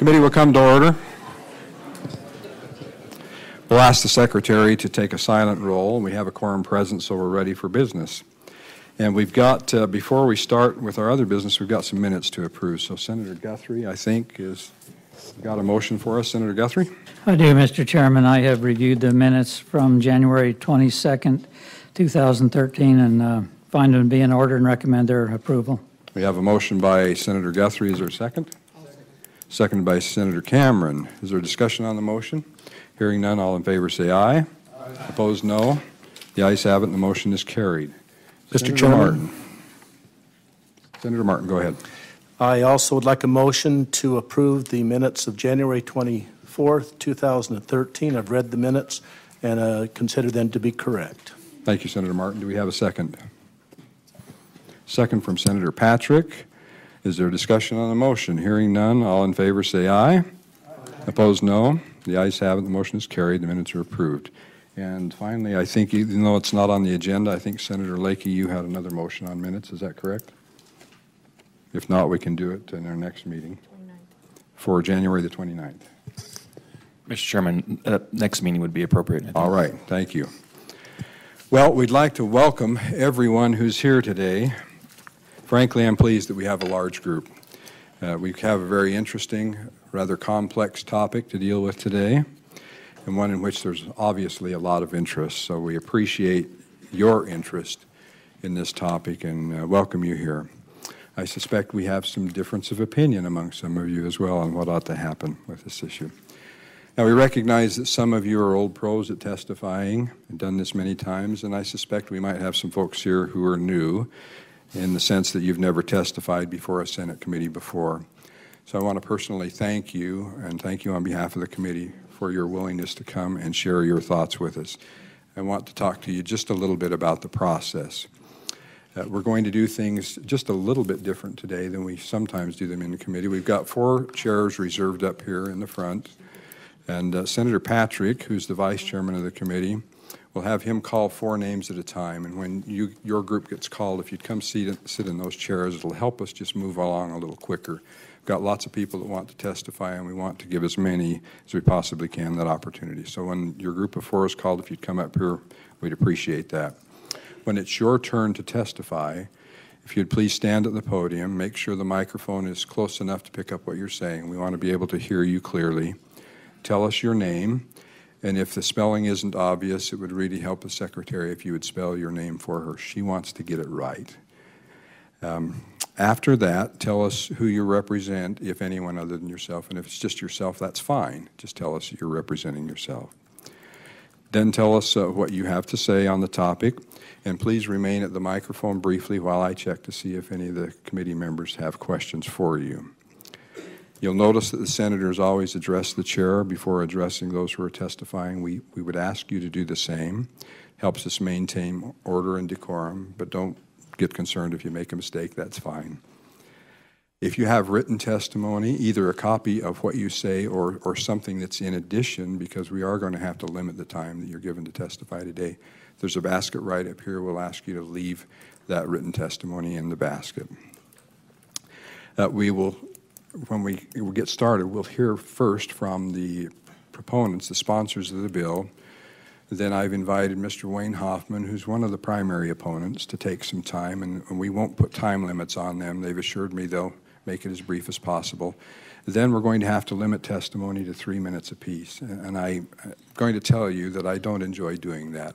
Committee will come to order. We'll ask the Secretary to take a silent roll. We have a quorum present, so we're ready for business. And we've got, before we start with our other business, we've got some minutes to approve. So Senator Guthrie, I think, has got a motion for us. Senator Guthrie? I do, Mr. Chairman. I have reviewed the minutes from January 22nd, 2013, and find them to be in order and recommend their approval. We have a motion by Senator Guthrie. Is there a second? Seconded by Senator Cameron. Is there a discussion on the motion? Hearing none, all in favor say aye. Aye. Opposed, no. The ayes have it, and the motion is carried. Mr. Chairman. Senator Martin, go ahead. I also would like a motion to approve the minutes of January 24th, 2013. I've read the minutes and consider them to be correct. Thank you, Senator Martin. Do we have a second? Second from Senator Patrick. Is there a discussion on the motion? Hearing none, all in favor say aye. Aye. Opposed, no. The ayes have it. The motion is carried. The minutes are approved. And finally, I think, even though it's not on the agenda, I think, Senator Lakey, you had another motion on minutes. Is that correct? If not, we can do it in our next meeting 29th. For January the 29th. Mr. Chairman, next meeting would be appropriate. All right. Thank you. Well, we'd like to welcome everyone who's here today. Frankly, I'm pleased that we have a large group. We have a very interesting, rather complex topic to deal with today, and one in which there's obviously a lot of interest. So we appreciate your interest in this topic and welcome you here. I suspect we have some difference of opinion among some of you as well on what ought to happen with this issue. Now, we recognize that some of you are old pros at testifying and done this many times, and I suspect we might have some folks here who are new in the sense that you've never testified before a Senate committee before. So I want to personally thank you, and thank you on behalf of the committee for your willingness to come and share your thoughts with us. I want to talk to you just a little bit about the process. We're going to do things just a little bit different today than we sometimes do them in the committee. We've got 4 chairs reserved up here in the front, and Senator Patrick, who's the vice chairman of the committee, we'll have him call 4 names at a time, and when your group gets called, if you'd come sit in those chairs, it'll help us just move along a little quicker. We've got lots of people that want to testify, and we want to give as many as we possibly can that opportunity. So when your group of 4 is called, if you'd come up here, we'd appreciate that. When it's your turn to testify, if you'd please stand at the podium, make sure the microphone is close enough to pick up what you're saying. We want to be able to hear you clearly. Tell us your name. And if the spelling isn't obvious, it would really help the secretary if you would spell your name for her. She wants to get it right. After that, tell us who you represent, if anyone other than yourself. And if it's just yourself, that's fine. Just tell us you're representing yourself. Then tell us what you have to say on the topic. And please remain at the microphone briefly while I check to see if any of the committee members have questions for you. You'll notice that the senators always address the chair before addressing those who are testifying. We would ask you to do the same. Helps us maintain order and decorum, but don't get concerned if you make a mistake. That's fine. If you have written testimony, either a copy of what you say or something that's in addition, because we are going to have to limit the time that you're given to testify today. There's a basket right up here. We'll ask you to leave that written testimony in the basket. When we get started, we'll hear first from the proponents, the sponsors of the bill. Then I've invited Mr. Wayne Hoffman, who's one of the primary opponents, to take some time, and we won't put time limits on them. They've assured me they'll make it as brief as possible. Then we're going to have to limit testimony to 3 minutes apiece, and I'm going to tell you that I don't enjoy doing that.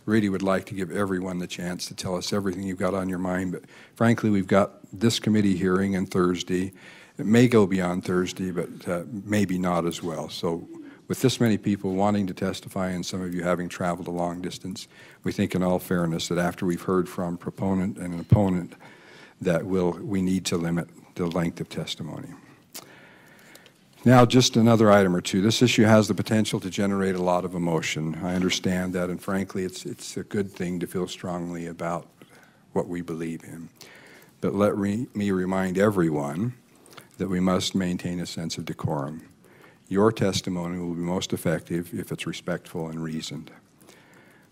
Really would like to give everyone the chance to tell us everything you've got on your mind, but frankly, we've got this committee hearing on Thursday. It may go beyond Thursday, but maybe not as well. So with this many people wanting to testify and some of you having traveled a long distance, we think in all fairness that after we've heard from proponent and an opponent that we need to limit the length of testimony. Now, just another item or two. This issue has the potential to generate a lot of emotion. I understand that, and frankly, it's a good thing to feel strongly about what we believe in. But let me remind everyone that we must maintain a sense of decorum. Your testimony will be most effective if it's respectful and reasoned.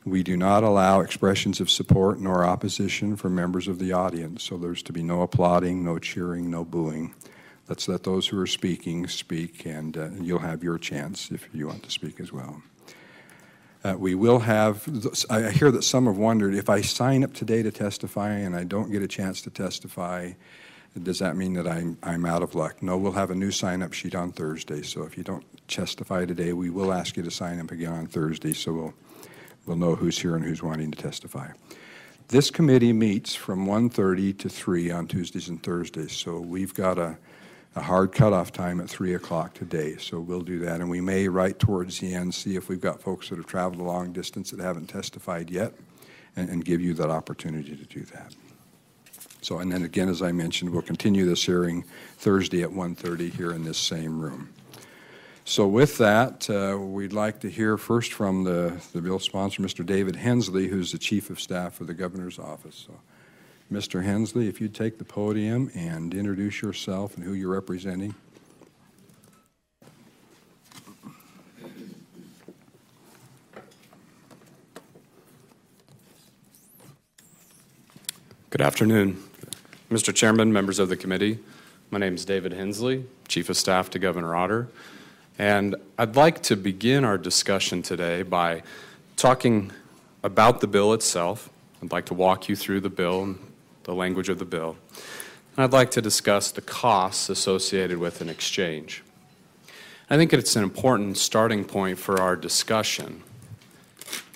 We do not allow expressions of support nor opposition from members of the audience, so there's to be no applauding, no cheering, no booing. Let's let those who are speaking speak, and you'll have your chance if you want to speak as well. We will have, I hear that some have wondered, if I sign up today to testify and I don't get a chance to testify, does that mean that I'm out of luck? No, we'll have a new sign-up sheet on Thursday, so if you don't testify today, we will ask you to sign up again on Thursday, so we'll know who's here and who's wanting to testify. This committee meets from 1:30 to 3 on Tuesdays and Thursdays, so we've got a hard cutoff time at 3 o'clock today, so we'll do that. And we may, right towards the end, see if we've got folks that have traveled a long distance that haven't testified yet and give you that opportunity to do that. So, and then again, as I mentioned, we'll continue this hearing Thursday at 1:30 here in this same room. So with that, we'd like to hear first from the bill sponsor, Mr. David Hensley, who's the Chief of Staff for the Governor's Office. So, Mr. Hensley, if you'd take the podium and introduce yourself and who you're representing. Good afternoon. Mr. Chairman, members of the committee, my name is David Hensley, Chief of Staff to Governor Otter, and I'd like to begin our discussion today by talking about the bill itself. I'd like to walk you through the bill and the language of the bill, and I'd like to discuss the costs associated with an exchange. I think it's an important starting point for our discussion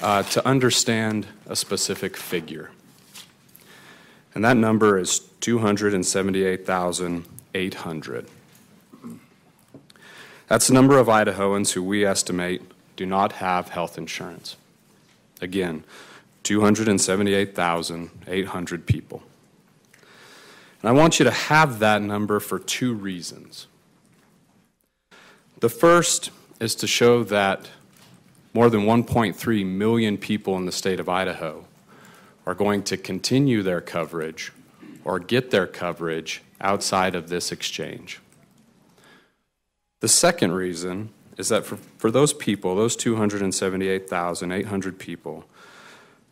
to understand a specific figure. And that number is 278,800. That's the number of Idahoans who we estimate do not have health insurance. Again, 278,800 people. And I want you to have that number for two reasons. The first is to show that more than 1.3 million people in the state of Idaho are going to continue their coverage or get their coverage outside of this exchange. The second reason is that for those people, those 278,800 people,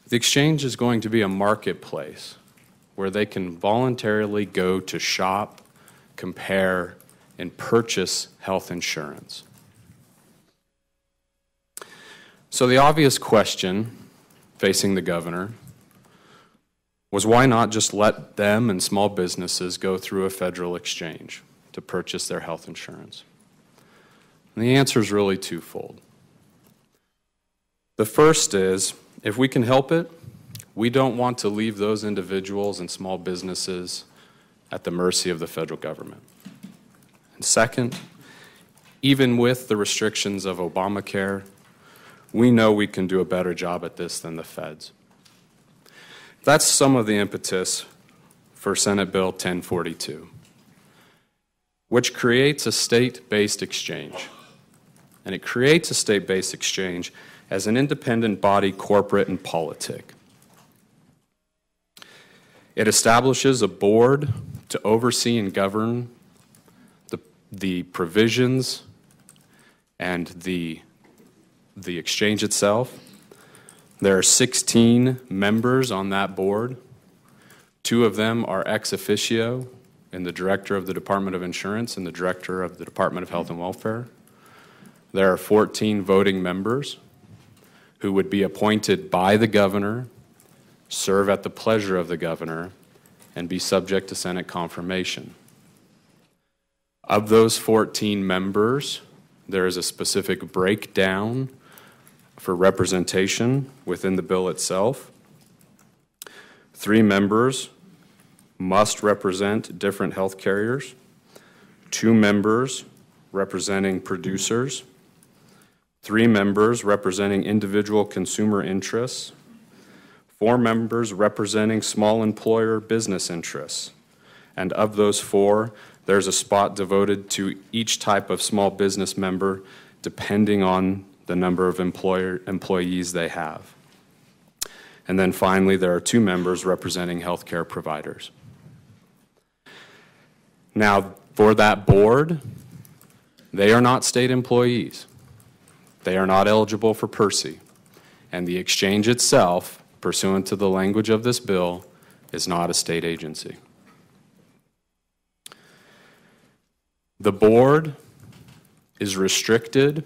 the exchange is going to be a marketplace where they can voluntarily go to shop, compare, and purchase health insurance. So the obvious question facing the governor was, why not just let them and small businesses go through a federal exchange to purchase their health insurance? And the answer is really twofold. The first is, if we can help it, we don't want to leave those individuals and small businesses at the mercy of the federal government. And second, even with the restrictions of Obamacare, we know we can do a better job at this than the feds. That's some of the impetus for Senate Bill 1042, which creates a state-based exchange. And it creates a state-based exchange as an independent body, corporate and politic. It establishes a board to oversee and govern the provisions and the exchange itself. There are 16 members on that board. 2 of them are ex officio, and the director of the Department of Insurance and the director of the Department of Health and Welfare. There are 14 voting members who would be appointed by the governor, serve at the pleasure of the governor, and be subject to Senate confirmation. Of those 14 members, there is a specific breakdown for representation within the bill itself. 3 members must represent different health carriers, 2 members representing producers, 3 members representing individual consumer interests, 4 members representing small employer business interests, and of those 4, there's a spot devoted to each type of small business member depending on the number of employees they have. And then finally, there are 2 members representing healthcare providers. Now, for that board, they are not state employees. They are not eligible for PERSI. And the exchange itself, pursuant to the language of this bill, is not a state agency. The board is restricted,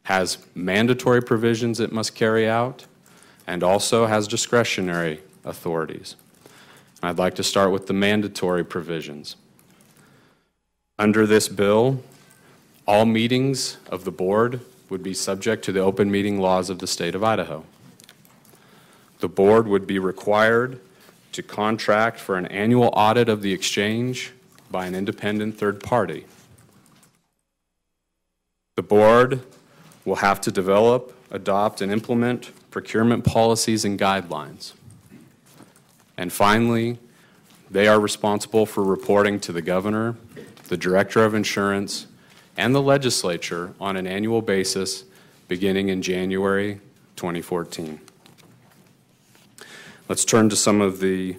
has mandatory provisions it must carry out, and also has discretionary authorities. I'd like to start with the mandatory provisions. Under this bill, all meetings of the board would be subject to the open meeting laws of the state of Idaho. The board would be required to contract for an annual audit of the exchange by an independent third party. The board will have to develop, adopt, and implement procurement policies and guidelines. And finally, they are responsible for reporting to the governor, the director of insurance, and the legislature on an annual basis beginning in January 2014. Let's turn to some of the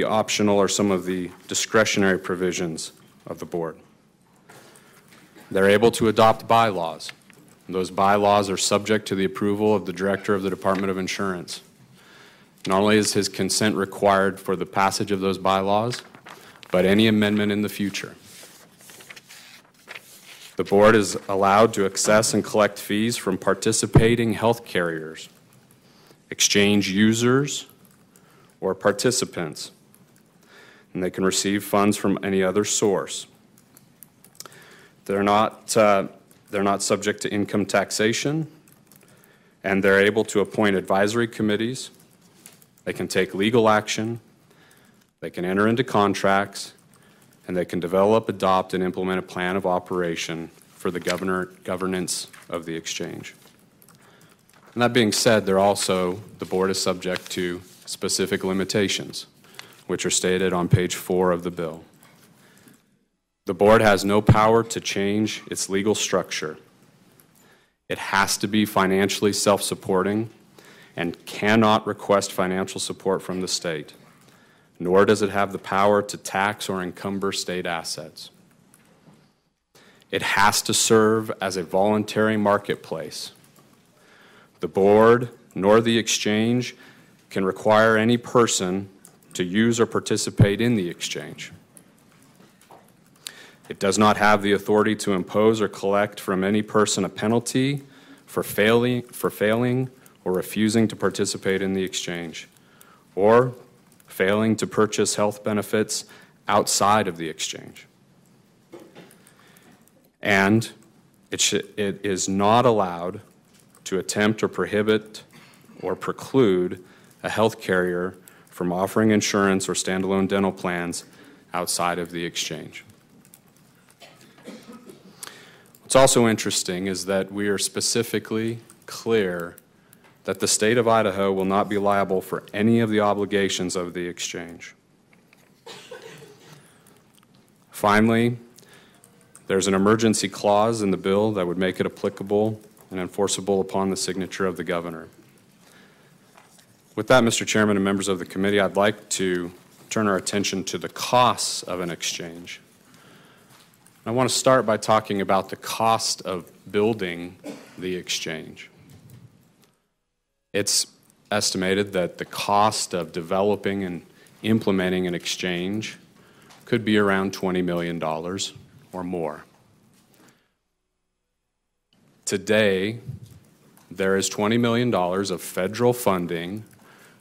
optional or some of the discretionary provisions of the board. They're able to adopt bylaws. Those bylaws are subject to the approval of the director of the Department of Insurance. Not only is his consent required for the passage of those bylaws, but any amendment in the future. The board is allowed to access and collect fees from participating health carriers, exchange users, or participants, and they can receive funds from any other source. They're not subject to income taxation, and they're able to appoint advisory committees. They can take legal action, they can enter into contracts, and they can develop, adopt, and implement a plan of operation for the governance of the exchange. And that being said, the board is subject to specific limitations, which are stated on page 4 of the bill. The board has no power to change its legal structure. It has to be financially self-supporting and cannot request financial support from the state, nor does it have the power to tax or encumber state assets. It has to serve as a voluntary marketplace. The board nor the exchange can require any person to use or participate in the exchange. It does not have the authority to impose or collect from any person a penalty for failing or refusing to participate in the exchange, or failing to purchase health benefits outside of the exchange. And it is not allowed to attempt or prohibit or preclude a health carrier from offering insurance or standalone dental plans outside of the exchange. What's also interesting is that we are specifically clear that the state of Idaho will not be liable for any of the obligations of the exchange. Finally, there's an emergency clause in the bill that would make it applicable and enforceable upon the signature of the governor. With that, Mr. Chairman and members of the committee, I'd like to turn our attention to the costs of an exchange. I want to start by talking about the cost of building the exchange. It's estimated that the cost of developing and implementing an exchange could be around $20 million or more. Today, there is $20 million of federal funding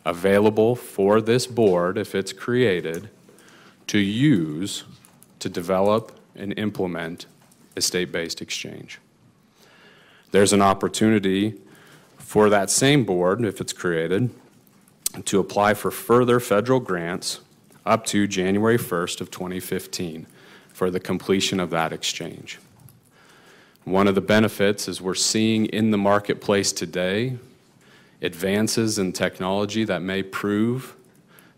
available for this board, if it's created, to use to develop and implement a state-based exchange. There's an opportunity for that same board, if it's created, to apply for further federal grants up to January 1st of 2015 for the completion of that exchange. One of the benefits is we're seeing in the marketplace today advances in technology that may prove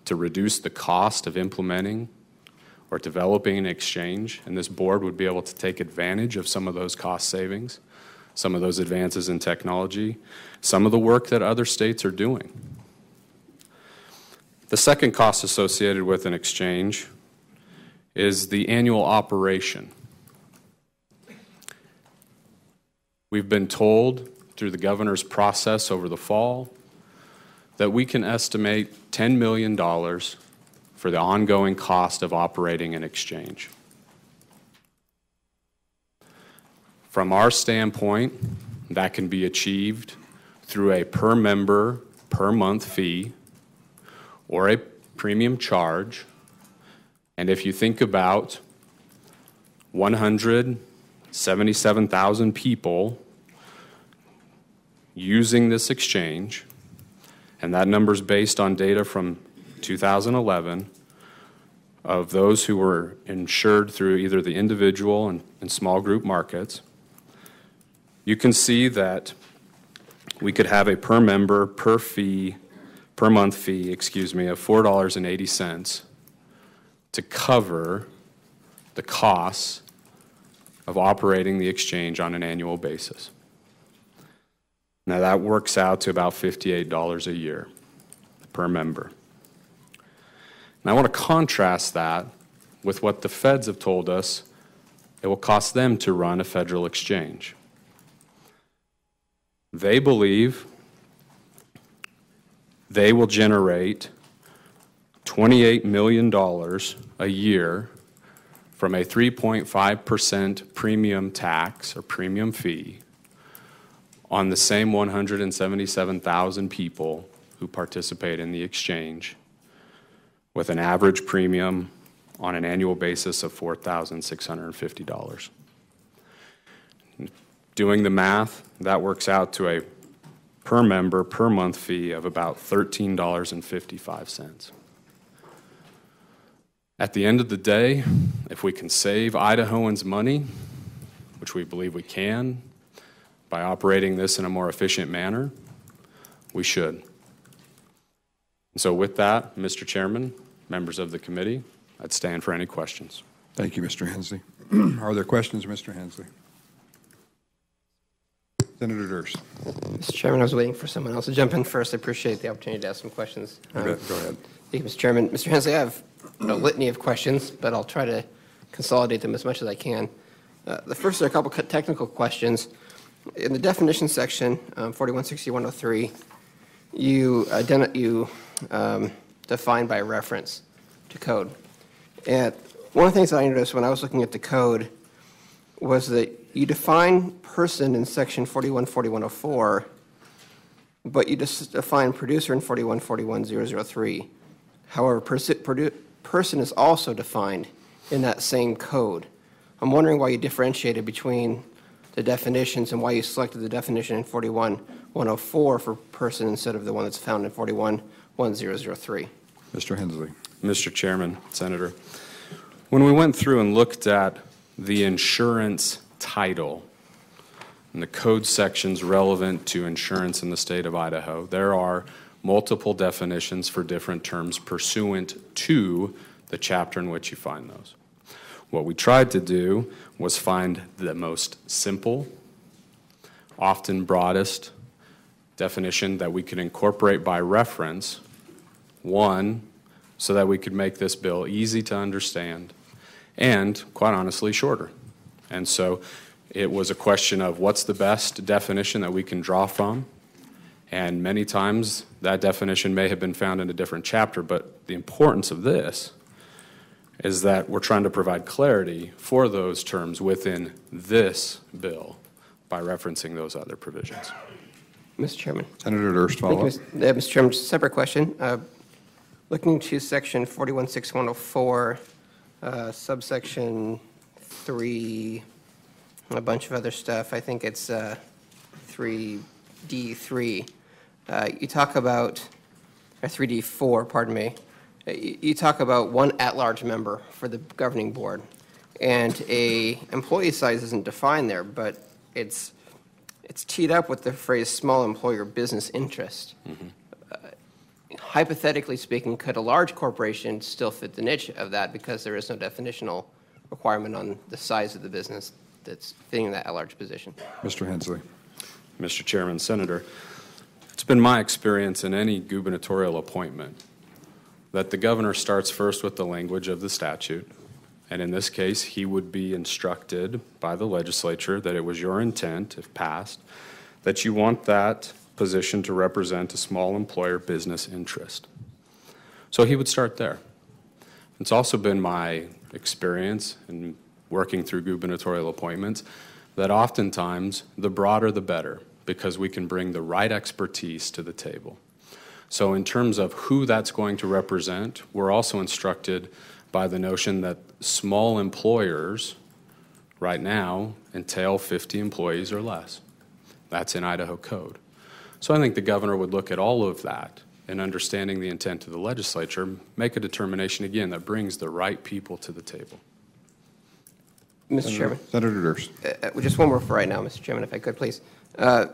to reduce the cost of implementing or developing an exchange, and this board would be able to take advantage of some of those cost savings, some of those advances in technology, some of the work that other states are doing. The second cost associated with an exchange is the annual operation. We've been told through the governor's process over the fall that we can estimate $10 million for the ongoing cost of operating an exchange. From our standpoint, that can be achieved through a per member, per month fee, or a premium charge. And if you think about 177,000 people using this exchange, and that number's based on data from 2011 of those who were insured through either the individual and small group markets, you can see that we could have a per member, per month fee, of $4.80 to cover the costs of operating the exchange on an annual basis. Now that works out to about $58 a year per member. And I want to contrast that with what the feds have told us it will cost them to run a federal exchange. They believe they will generate $28 million a year from a 3.5% premium tax or premium fee on the same 177,000 people who participate in the exchange, with an average premium on an annual basis of $4,650. Doing the math, that works out to a per member, per month fee of about $13.55. At the end of the day, if we can save Idahoans money, which we believe we can, by operating this in a more efficient manner, we should. And so with that, Mr. Chairman, members of the committee, I'd stand for any questions. Thank you, Mr. Hensley. Are there questions, Mr. Hensley? Senator Durst. Mr. Chairman, I was waiting for someone else to jump in first. I appreciate the opportunity to ask some questions. Go ahead. Thank you, Mr. Chairman. Mr. Hensley, I have a litany of questions, but I'll try to consolidate them as much as I can. The first are a couple technical questions. In the definition section, 416103, you define by reference to code. And one of the things I noticed when I was looking at the code was that you define person in section 414104, but you just define producer in 4141003. However, person is also defined in that same code. I'm wondering why you differentiated between the definitions and why you selected the definition in 41104 for person instead of the one that's found in 41103. Mr. Hensley. Mr. Chairman, Senator, when we went through and looked at the insurance title and the code sections relevant to insurance in the state of Idaho, there are multiple definitions for different terms pursuant to the chapter in which you find those. What we tried to do was find the most simple, often broadest definition that we could incorporate by reference, one, so that we could make this bill easy to understand and, quite honestly, shorter. And so it was a question of what's the best definition that we can draw from, and many times that definition may have been found in a different chapter, but the importance of this is that we're trying to provide clarity for those terms within this bill by referencing those other provisions. Mr. Chairman. Senator Durst, follow up. Mr. Chairman, just a separate question. Looking to section 416104, subsection 3, a bunch of other stuff. I think it's 3D3. You talk about, or 3D4, pardon me. You talk about one at-large member for the governing board, and a employee size isn't defined there, but it's teed up with the phrase small employer business interest. Mm-hmm. Hypothetically speaking, could a large corporation still fit the niche of that because there is no definitional requirement on the size of the business that's fitting that at-large position? Mr. Hensley. Mr. Chairman, Senator, it's been my experience in any gubernatorial appointment that the governor starts first with the language of the statute, and in this case, he would be instructed by the legislature that it was your intent, if passed, that you want that position to represent a small employer business interest. So he would start there. It's also been my experience in working through gubernatorial appointments that oftentimes the broader the better, because we can bring the right expertise to the table. So in terms of who that's going to represent, we're also instructed by the notion that small employers right now entail 50 employees or less. That's in Idaho code. So I think the governor would look at all of that and, understanding the intent of the legislature, make a determination, again, that brings the right people to the table. Mr. Chairman. Senator Durst. Just one more for right now, Mr. Chairman, if I could, please. The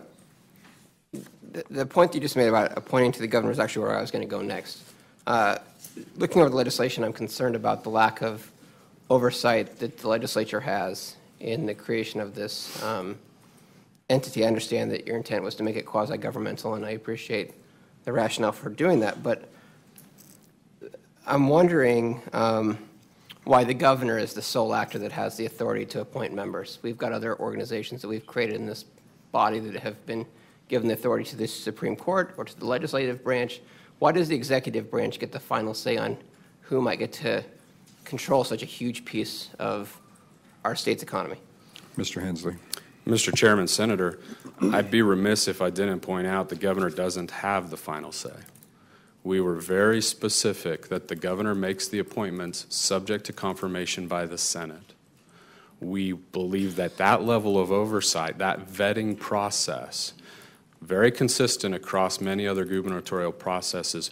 point that you just made about appointing to the governor is actually where I was going to go next. Looking over the legislation, I'm concerned about the lack of oversight that the legislature has in the creation of this entity. I understand that your intent was to make it quasi-governmental, and I appreciate the rationale for doing that. But I'm wondering why the governor is the sole actor that has the authority to appoint members. We've got other organizations that we've created in this body that have been given the authority to the Supreme Court or to the legislative branch. Why does the executive branch get the final say on who might get to control such a huge piece of our state's economy? Mr. Hensley. Mr. Chairman, Senator, I'd be remiss if I didn't point out the governor doesn't have the final say. We were very specific that the governor makes the appointments subject to confirmation by the Senate. We believe that that level of oversight, that vetting process, very consistent across many other gubernatorial processes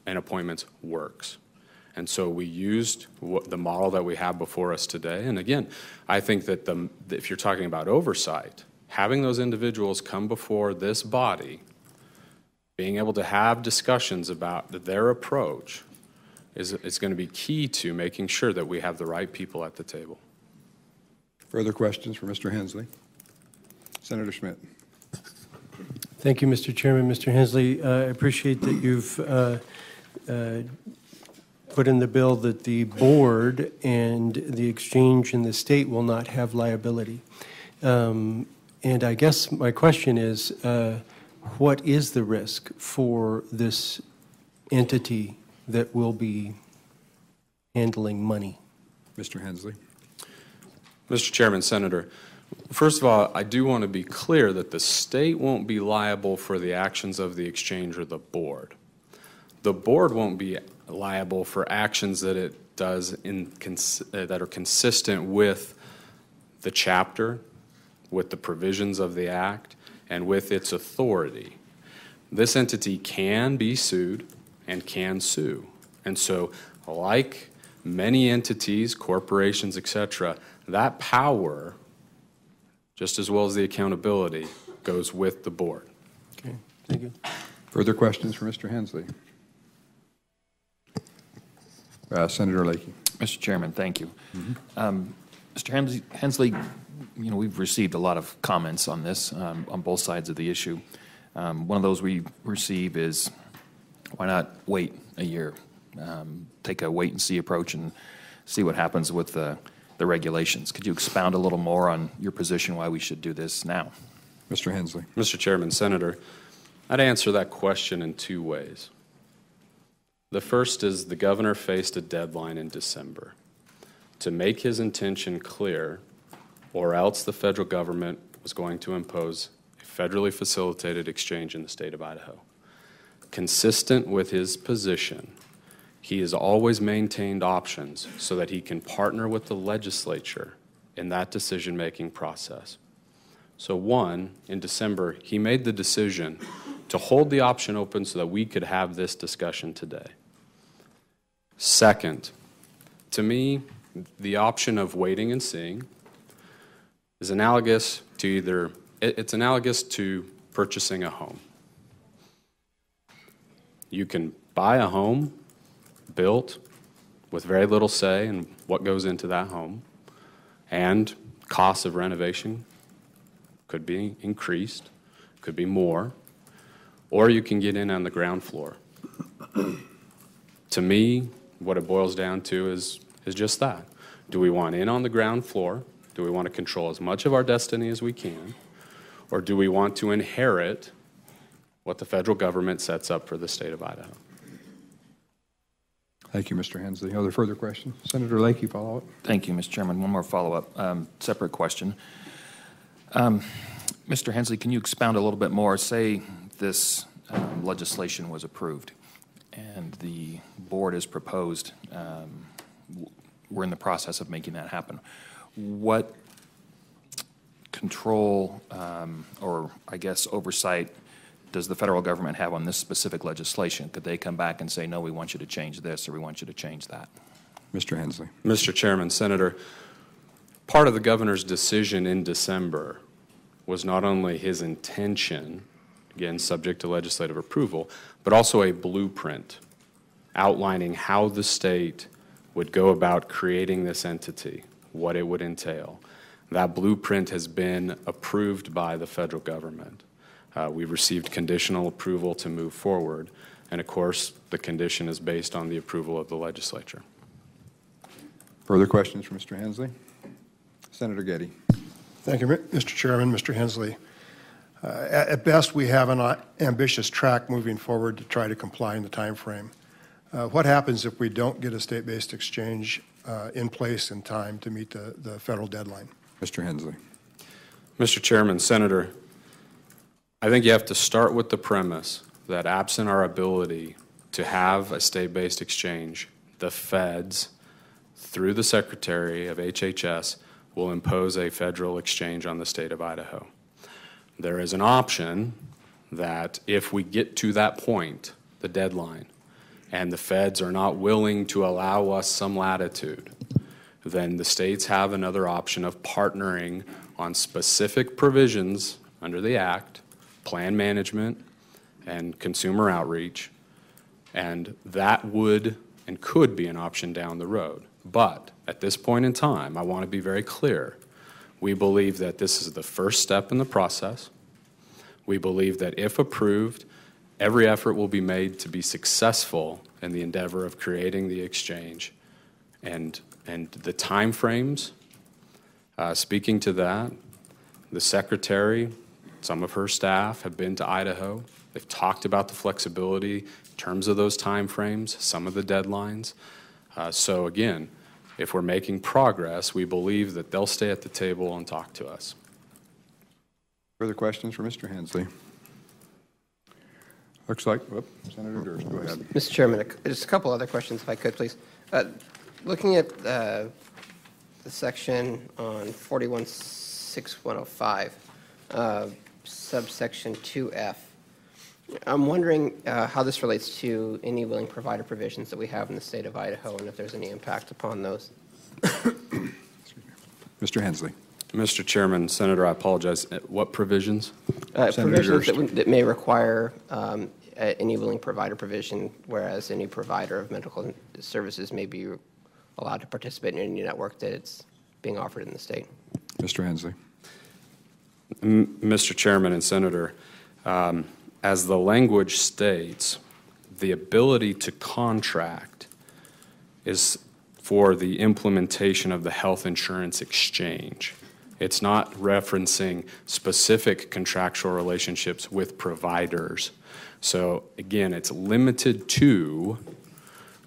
and appointments, works. And so we used the model that we have before us today. And again, I think that if you're talking about oversight, having those individuals come before this body, being able to have discussions about their approach is going to be key to making sure that we have the right people at the table. Further questions for Mr. Hensley? Senator Schmidt. Thank you, Mr. Chairman. Mr. Hensley, I appreciate that you've put in the bill that the board and the exchange in the state will not have liability. And I guess my question is, what is the risk for this entity that will be handling money? Mr. Hensley. Mr. Chairman, Senator, first of all, I do want to be clear that the state won't be liable for the actions of the exchange or the board. The board won't be liable for actions that it does that are consistent with the chapter, with the provisions of the act, and with its authority. This entity can be sued and can sue. And so, like many entities, corporations, etc., that power, just as well as the accountability, goes with the board. Okay, thank you. Further questions for Mr. Hensley? Senator Lakey. Mr. Chairman, thank you. Mr. Hensley, you know, we've received a lot of comments on this on both sides of the issue. One of those we receive is, why not wait a year? Take a wait-and-see approach and see what happens with the regulations. Could you expound a little more on your position why we should do this now? Mr. Hensley. Mr. Chairman, Senator, I'd answer that question in two ways. The first is the governor faced a deadline in December to make his intention clear, or else the federal government was going to impose a federally facilitated exchange in the state of Idaho. Consistent with his position, he has always maintained options so that he can partner with the legislature in that decision-making process. So one, in December, he made the decision to hold the option open so that we could have this discussion today. Second, to me, the option of waiting and seeing is analogous to it's analogous to purchasing a home. You can buy a home built with very little say in what goes into that home, and costs of renovation could be increased, could be more, or you can get in on the ground floor. To me, what it boils down to is just that. Do we want in on the ground floor? Do we want to control as much of our destiny as we can? Or do we want to inherit what the federal government sets up for the state of Idaho? Thank you, Mr. Hensley. Other further questions? Senator Lakey, follow up. Thank you, Mr. Chairman. One more follow-up, separate question. Mr. Hensley, can you expound a little bit more? Say this legislation was approved and the board has proposed, we're in the process of making that happen. What control or, I guess, oversight does the federal government have on this specific legislation? Could they come back and say, no, we want you to change this or we want you to change that? Mr. Hensley. Mr. Chairman, Senator, part of the governor's decision in December was not only his intention, again, subject to legislative approval, but also a blueprint outlining how the state would go about creating this entity, what it would entail. That blueprint has been approved by the federal government. We've received conditional approval to move forward, and of course, the condition is based on the approval of the legislature. Further questions for Mr. Hensley? Senator Getty. Thank you, Mr. Chairman. Mr. Hensley, at best, we have an ambitious track moving forward to try to comply in the time frame. What happens if we don't get a state-based exchange in place in time to meet the federal deadline? Mr. Hensley. Mr. Chairman, Senator, I think you have to start with the premise that absent our ability to have a state-based exchange, the feds, through the Secretary of HHS, will impose a federal exchange on the state of Idaho. There is an option that if we get to that point, the deadline, and the feds are not willing to allow us some latitude, then the states have another option of partnering on specific provisions under the Act, plan management, and consumer outreach, and that would and could be an option down the road. But at this point in time, I want to be very clear. We believe that this is the first step in the process. We believe that if approved, every effort will be made to be successful in the endeavor of creating the exchange. And the time frames, speaking to that, the Secretary, some of her staff have been to Idaho. They've talked about the flexibility in terms of those time frames, some of the deadlines. So again, if we're making progress, we believe that they'll stay at the table and talk to us. Further questions for Mr. Hensley? Looks like, Senator Durst, go ahead. Mr. Chairman, just a couple other questions, if I could, please. Looking at the section on 416105, subsection 2F, I'm wondering how this relates to any willing provider provisions that we have in the state of Idaho and if there's any impact upon those. Mr. Hensley. Mr. Chairman, Senator, I apologize. What provisions? Provisions that may require any willing provider provision, whereas any provider of medical services may be allowed to participate in any network that it's being offered in the state. Mr. Hensley. Mr. Chairman and Senator, as the language states, the ability to contract is for the implementation of the health insurance exchange. It's not referencing specific contractual relationships with providers. So again, it's limited to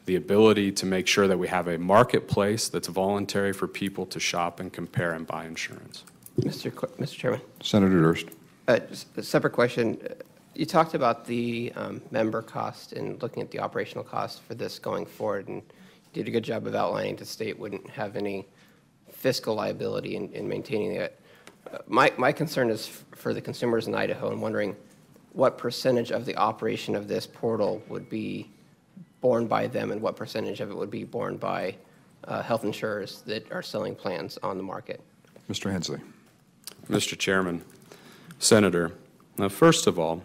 the ability to make sure that we have a marketplace that's voluntary for people to shop and compare and buy insurance. Mr. Chairman. Senator Durst. Just a separate question. You talked about the member cost and looking at the operational cost for this going forward, and you did a good job of outlining the state wouldn't have any fiscal liability in maintaining it. My concern is for the consumers in Idaho and wondering what percentage of the operation of this portal would be borne by them and what percentage of it would be borne by health insurers that are selling plans on the market. Mr. Hensley. Mr. Chairman, Senator, now first of all,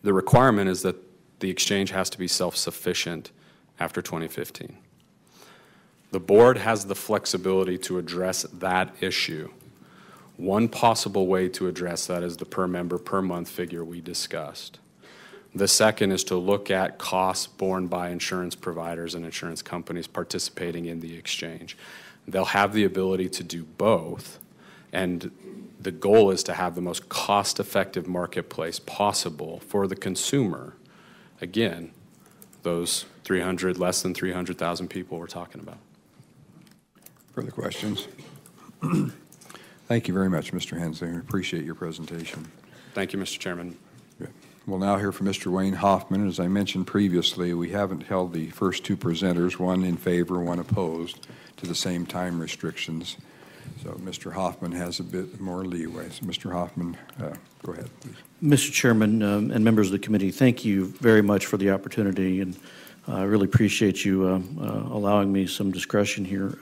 the requirement is that the exchange has to be self-sufficient after 2015. The board has the flexibility to address that issue. One possible way to address that is the per member per month figure we discussed. The second is to look at costs borne by insurance providers and insurance companies participating in the exchange. They'll have the ability to do both, and the goal is to have the most cost-effective marketplace possible for the consumer. Again, those less than 300,000 people we're talking about. Further questions? Thank Thank you very much, Mr. Hensley. We appreciate your presentation. Thank you, Mr. Chairman. We'll now hear from Mr. Wayne Hoffman. As I mentioned previously, we haven't held the first two presenters, one in favor, one opposed, to the same time restrictions. So Mr. Hoffman has a bit more leeway. So Mr. Hoffman, go ahead, please. Mr. Chairman and members of the committee, thank you very much for the opportunity, and I really appreciate you allowing me some discretion here.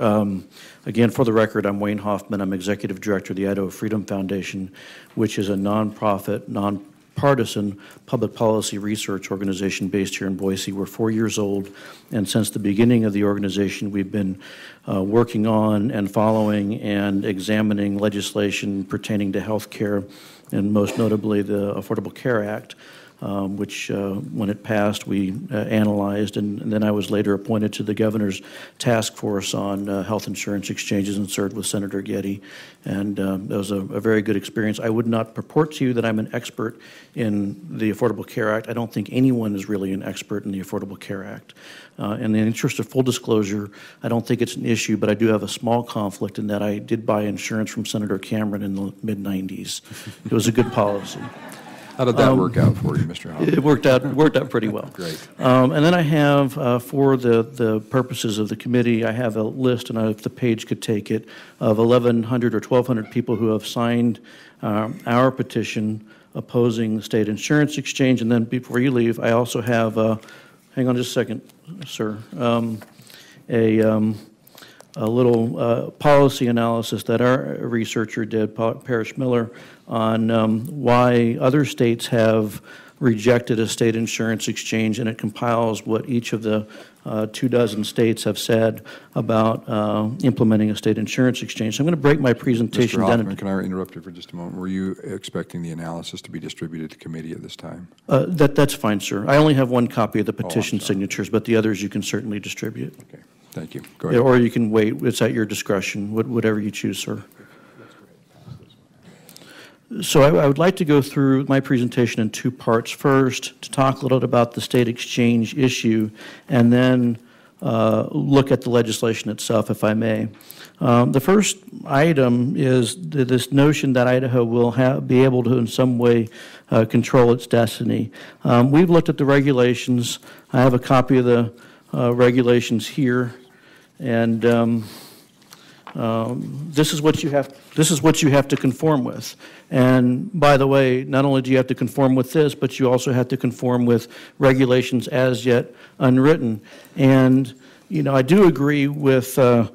Again, for the record, I'm Wayne Hoffman. I'm Executive Director of the Idaho Freedom Foundation, which is a nonprofit, nonpartisan public policy research organization based here in Boise. We're 4 years old, and since the beginning of the organization, we've been working on and following and examining legislation pertaining to health care, and most notably the Affordable Care Act, which when it passed, we analyzed, and then I was later appointed to the governor's task force on health insurance exchanges and served with Senator Getty, and that was a very good experience. I would not purport to you that I'm an expert in the Affordable Care Act. I don't think anyone is really an expert in the Affordable Care Act. In the interest of full disclosure, I don't think it's an issue, but I do have a small conflict in that I did buy insurance from Senator Cameron in the mid-'90s. It was a good policy. How did that work out for you, Mr. Hoffman? It worked out pretty well. Great. And then I have, for the purposes of the committee, I have a list, and if the page could take it, of 1,100 or 1,200 people who have signed our petition opposing the state insurance exchange. And then before you leave, I also have, hang on just a second, sir, a little policy analysis that our researcher did, Parrish Miller, on why other states have rejected a state insurance exchange, and it compiles what each of the 24 states have said about implementing a state insurance exchange. So I'm going to break my presentation Mr. down. Hoffman, can I interrupt you for just a moment? Were you expecting the analysis to be distributed to committee at this time? That's fine, sir. I only have one copy of the petition signatures, but the others you can certainly distribute. Okay, thank you. Go ahead. Or you can wait. It's at your discretion, whatever you choose, sir. So I would like to go through my presentation in two parts. First, to talk a little bit about the state exchange issue, and then look at the legislation itself, if I may. The first item is this notion that Idaho will be able to in some way control its destiny. We've looked at the regulations. I have a copy of the regulations here, and this is what you have to conform with. And by the way, not only do you have to conform with this, but you also have to conform with regulations as yet unwritten. And you know, I do agree with the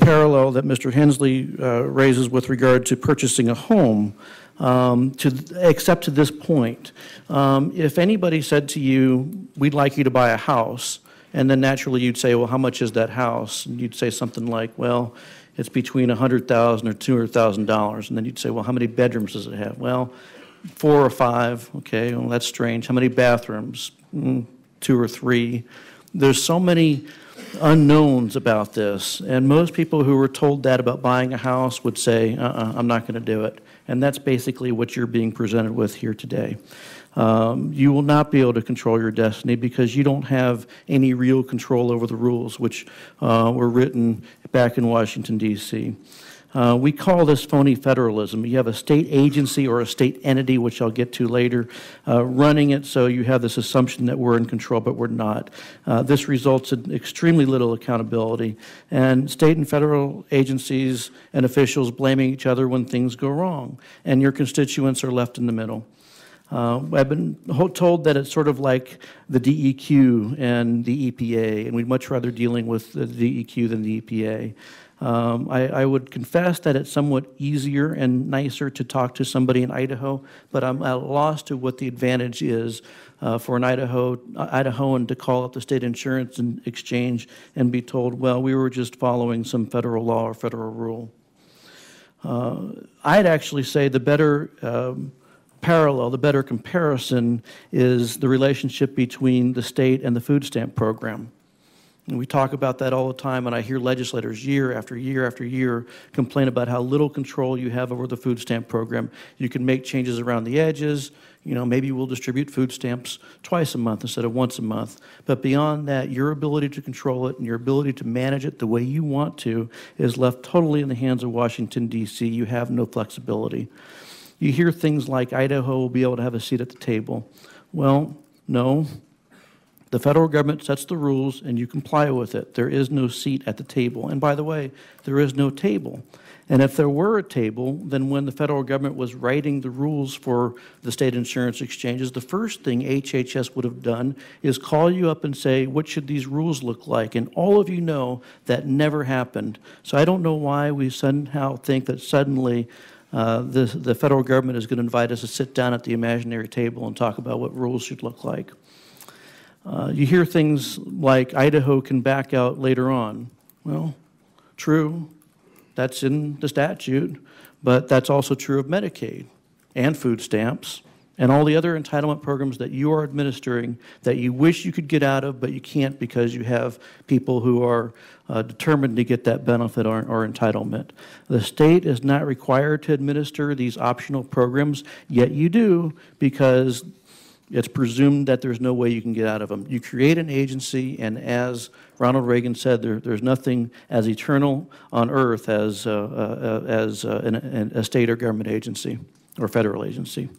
parallel that Mr. Hensley raises with regard to purchasing a home, except to this point. If anybody said to you, "We'd like you to buy a house," and then naturally you'd say, "Well, how much is that house?" And you'd say something like, "Well, it's between $100,000 or $200,000. And then you'd say, "Well, how many bedrooms does it have?" "Well, 4 or 5. Okay, well, that's strange. "How many bathrooms?" 2 or 3. There's so many unknowns about this, and most people who were told that about buying a house would say, I'm not going to do it. And that's basically what you're being presented with here today. You will not be able to control your destiny because you don't have any real control over the rules, which were written back in Washington, D.C. We call this phony federalism. You have a state agency or a state entity, which I'll get to later, running it, so you have this assumption that we're in control, but we're not. This results in extremely little accountability, and state and federal agencies and officials blaming each other when things go wrong, and your constituents are left in the middle. I've been told that it's sort of like the DEQ and the EPA, and we'd much rather dealing with the DEQ than the EPA. I would confess that it's somewhat easier and nicer to talk to somebody in Idaho, but I'm at a loss to what the advantage is for an Idahoan to call up the state insurance and exchange and be told, well, we were just following some federal law or federal rule. I'd actually say the better parallel, the better comparison is the relationship between the state and the food stamp program. And we talk about that all the time, and I hear legislators year after year after year complain about how little control you have over the food stamp program. You can make changes around the edges. You know, maybe we'll distribute food stamps twice a month instead of once a month. But beyond that, your ability to control it and your ability to manage it the way you want to is left totally in the hands of Washington, D.C. You have no flexibility. You hear things like Idaho will be able to have a seat at the table. Well, no. The federal government sets the rules and you comply with it. There is no seat at the table. And by the way, there is no table. And if there were a table, then when the federal government was writing the rules for the state insurance exchanges, the first thing HHS would have done is call you up and say, what should these rules look like? And all of you know that never happened. So I don't know why we somehow think that suddenly the federal government is going to invite us to sit down at the imaginary table and talk about what rules should look like. You hear things like Idaho can back out later on. Well, true, that's in the statute, but that's also true of Medicaid and food stamps and all the other entitlement programs that you are administering that you wish you could get out of, but you can't because you have people who are determined to get that benefit or entitlement. The state is not required to administer these optional programs, yet you do because it's presumed that there's no way you can get out of them. You create an agency, and as Ronald Reagan said, there's nothing as eternal on earth as a state or government agency or federal agency.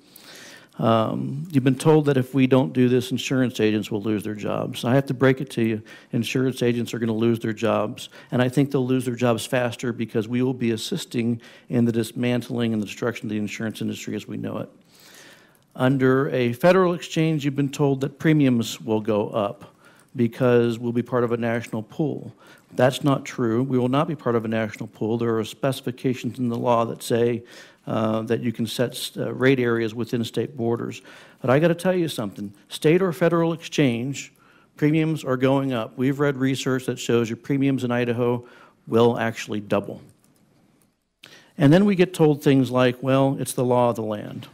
You've been told that if we don't do this, insurance agents will lose their jobs. I have to break it to you. Insurance agents are going to lose their jobs, and I think they'll lose their jobs faster because we will be assisting in the dismantling and the destruction of the insurance industry as we know it. Under a federal exchange, you've been told that premiums will go up because we'll be part of a national pool. That's not true. We will not be part of a national pool. There are specifications in the law that say that you can set rate areas within state borders. But I got to tell you something. State or federal exchange, premiums are going up. We've read research that shows your premiums in Idaho will actually double. And then we get told things like, well, it's the law of the land.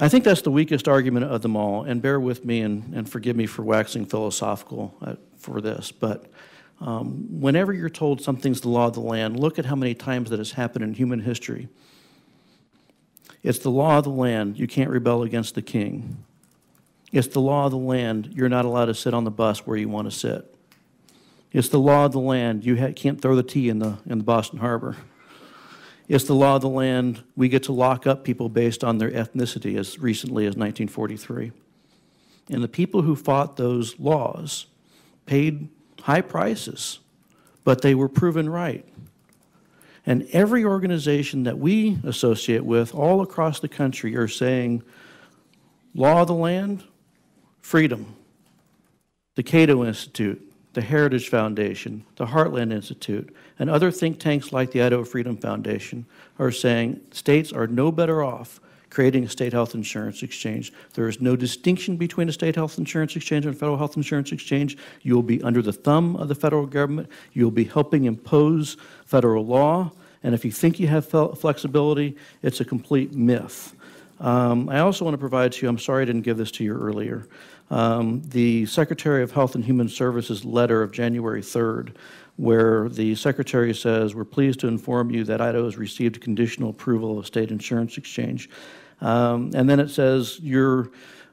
I think that's the weakest argument of them all, and bear with me and forgive me for waxing philosophical for this, but whenever you're told something's the law of the land, look at how many times that has happened in human history. It's the law of the land, you can't rebel against the king. It's the law of the land, you're not allowed to sit on the bus where you want to sit. It's the law of the land, you can't throw the tea in the Boston Harbor. It's the law of the land, we get to lock up people based on their ethnicity as recently as 1943. And the people who fought those laws paid high prices, but they were proven right. And every organization that we associate with all across the country are saying, law of the land, freedom. The Cato Institute, the Heritage Foundation, the Heartland Institute, and other think tanks like the Idaho Freedom Foundation are saying states are no better off creating a state health insurance exchange. There is no distinction between a state health insurance exchange and a federal health insurance exchange. You will be under the thumb of the federal government. You will be helping impose federal law. And if you think you have flexibility, it's a complete myth. I also want to provide to you, I'm sorry I didn't give this to you earlier, the Secretary of Health and Human Services letter of January 3rd, where the Secretary says, we're pleased to inform you that Idaho has received conditional approval of a state insurance exchange. And then it says, your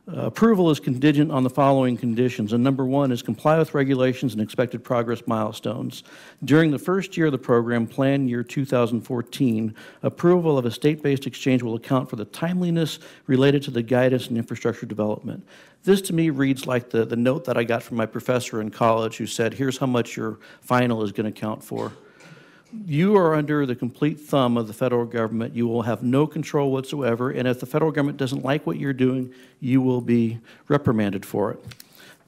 approval is contingent on the following conditions. And number one is comply with regulations and expected progress milestones. During the first year of the program, plan year 2014, approval of a state-based exchange will account for the timeliness related to the guidance and infrastructure development. This to me reads like the note that I got from my professor in college who said, here's how much your final is going to count for. You are under the complete thumb of the federal government. You will have no control whatsoever, and if the federal government doesn't like what you're doing, you will be reprimanded for it.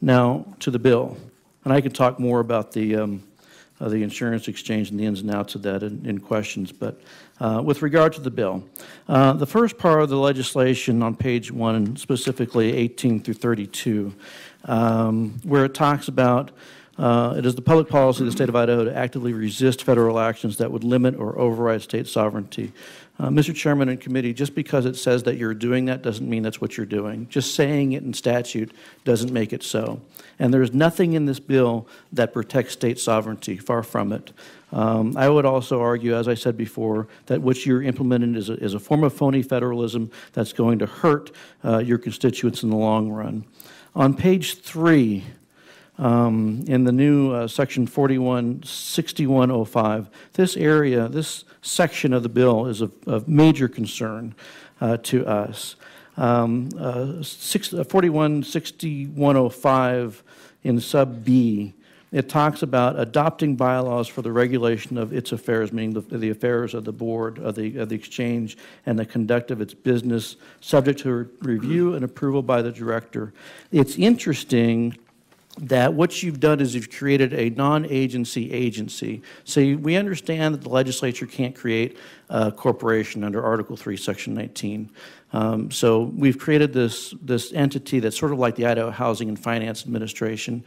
Now, to the bill, and I can talk more about the insurance exchange and the ins and outs of that in questions, but with regard to the bill, the first part of the legislation on page 1, and specifically 18 through 32, where it talks about it is the public policy of the state of Idaho to actively resist federal actions that would limit or override state sovereignty. Mr. Chairman and committee, just because it says that you're doing that doesn't mean that's what you're doing. Just saying it in statute doesn't make it so. And there's nothing in this bill that protects state sovereignty, far from it. I would also argue, as I said before, that what you're implementing is a form of phony federalism that's going to hurt your constituents in the long run. On page 3, in the new section 416105, this section of the bill is of major concern to us. 416105 in sub B, it talks about adopting bylaws for the regulation of its affairs, meaning the affairs of the board of the exchange and the conduct of its business, subject to review and approval by the director. It's interesting that what you've done is you've created a non-agency agency. So we understand that the legislature can't create a corporation under Article 3, Section 19. So we've created this entity that's sort of like the Idaho Housing and Finance Administration.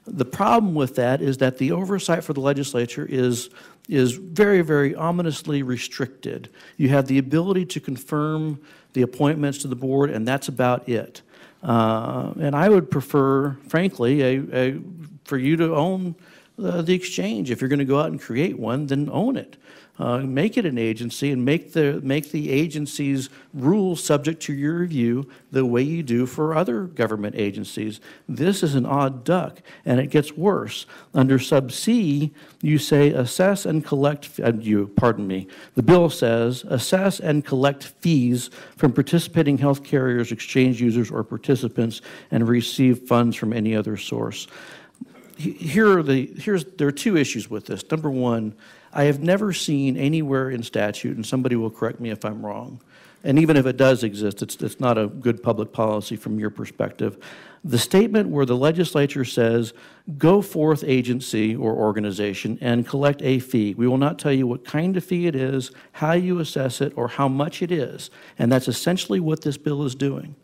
The problem with that is that the oversight for the legislature is very, very ominously restricted. You have the ability to confirm the appointments to the board, and that's about it. And I would prefer, frankly, for you to own the exchange. If you're going to go out and create one, then own it. Make it an agency and make the agency's rules subject to your review the way you do for other government agencies. This is an odd duck, and it gets worse. Under sub C, you say assess and collect, the bill says assess and collect fees from participating health carriers, exchange users, or participants, and receive funds from any other source. There are two issues with this. Number one, I have never seen anywhere in statute, and somebody will correct me if I'm wrong, and even if it does exist, it's not a good public policy from your perspective, the statement where the legislature says, go forth agency or organization and collect a fee. We will not tell you what kind of fee it is, how you assess it, or how much it is. And that's essentially what this bill is doing.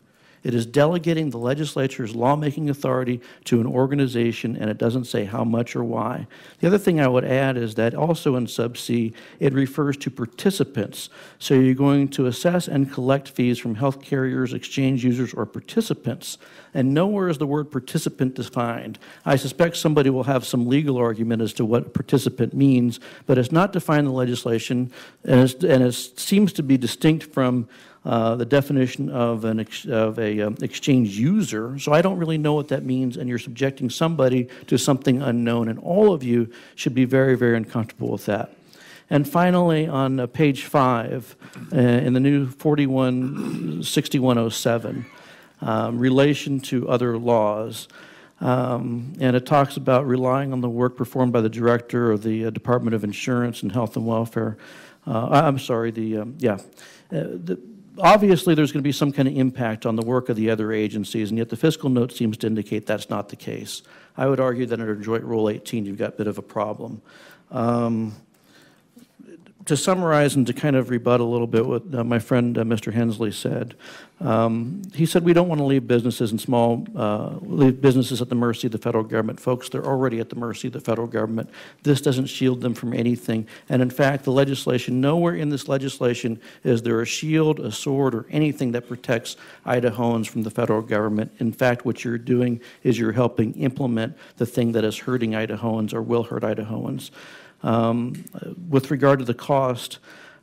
It is delegating the legislature's lawmaking authority to an organization, and it doesn't say how much or why. The other thing I would add is that also in sub C, it refers to participants. So you're going to assess and collect fees from health carriers, exchange users, or participants. And nowhere is the word participant defined. I suspect somebody will have some legal argument as to what participant means, but it's not defined in the legislation, and it seems to be distinct from the definition of an exchange user. So I don't really know what that means, and you're subjecting somebody to something unknown, and all of you should be very, very uncomfortable with that. And finally, on page 5, in the new 416107, relation to other laws, and it talks about relying on the work performed by the director of the Department of Insurance and Health and Welfare. Obviously, there's going to be some kind of impact on the work of the other agencies, and yet the fiscal note seems to indicate that's not the case. I would argue that under Joint Rule 18, you've got a bit of a problem. To summarize and to kind of rebut a little bit what my friend Mr. Hensley said, he said we don't want to leave businesses at the mercy of the federal government. Folks, they're already at the mercy of the federal government. This doesn't shield them from anything. And in fact, the legislation, nowhere in this legislation is there a shield, a sword, or anything that protects Idahoans from the federal government. In fact, what you're doing is you're helping implement the thing that is hurting Idahoans or will hurt Idahoans. With regard to the cost,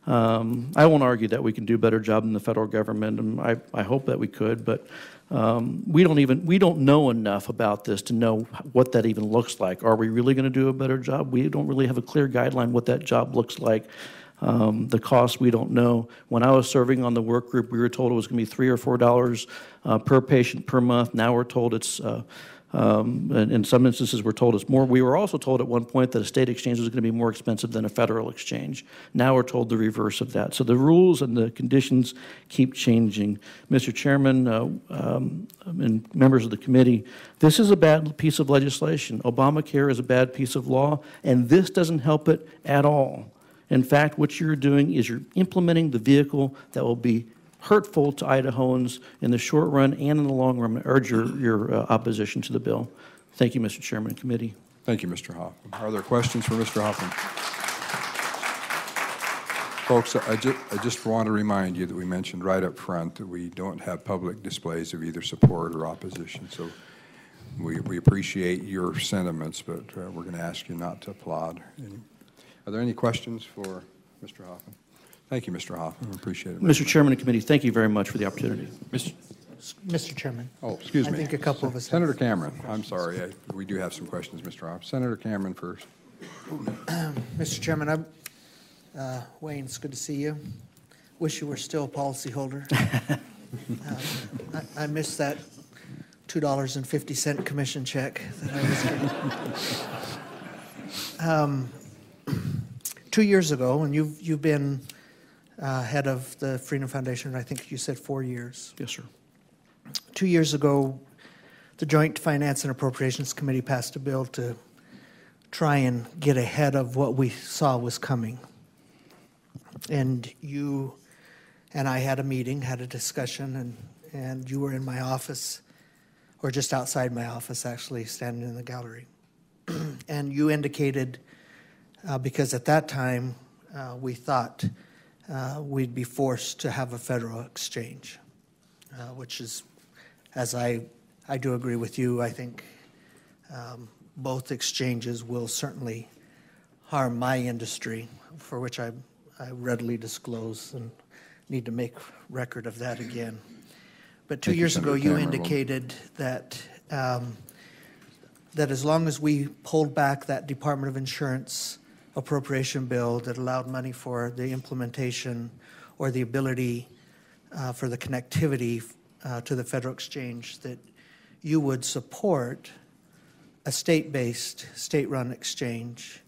I won't argue that we can do a better job than the federal government, and I hope that we could, but we don't know enough about this to know what that even looks like. Are we really going to do a better job? We don't really have a clear guideline what that job looks like. The cost, we don't know. When I was serving on the work group, we were told it was going to be $3 or $4 per patient per month. Now we're told it's in some instances, we're told it's more. We were also told at one point that a state exchange was going to be more expensive than a federal exchange. Now we're told the reverse of that. So the rules and the conditions keep changing. Mr. Chairman and members of the committee, this is a bad piece of legislation. Obamacare is a bad piece of law, and this doesn't help it at all. In fact, what you're doing is you're implementing the vehicle that will be hurtful to Idahoans in the short run and in the long run. I urge your opposition to the bill. Thank you, Mr. Chairman and committee. Thank you, Mr. Hoffman. Are there questions for Mr. Hoffman? Folks, I just want to remind you that we mentioned right up front that we don't have public displays of either support or opposition. So we appreciate your sentiments, but we're going to ask you not to applaud. Are there any questions for Mr. Hoffman? Thank you, Mr. Hoffman. We appreciate it. Mr. Chairman of the committee, thank you very much for the opportunity. Mr. Chairman. Oh, excuse me. I think a couple of us. Senator Cameron, I'm sorry. We do have some questions, Mr. Hoffman. Senator Cameron first. Mr. Chairman, Wayne, it's good to see you. Wish you were still a policyholder. I missed that $2.50 commission check that I was getting. 2 years ago, and you've been head of the Freedom Foundation, I think you said 4 years. Yes, sir. 2 years ago, the Joint Finance and Appropriations Committee passed a bill to try and get ahead of what we saw was coming. And you and I had a meeting, had a discussion, and you were in my office, or just outside my office, actually, standing in the gallery. And you indicated, because at that time we thought we'd be forced to have a federal exchange, which is, as I do agree with you, I think both exchanges will certainly harm my industry, for which I readily disclose and need to make record of that again. But 2 years ago, you indicated that that as long as we pulled back that Department of Insurance appropriation bill that allowed money for the implementation or the ability for the connectivity to the federal exchange, that you would support a state-based, state-run exchange,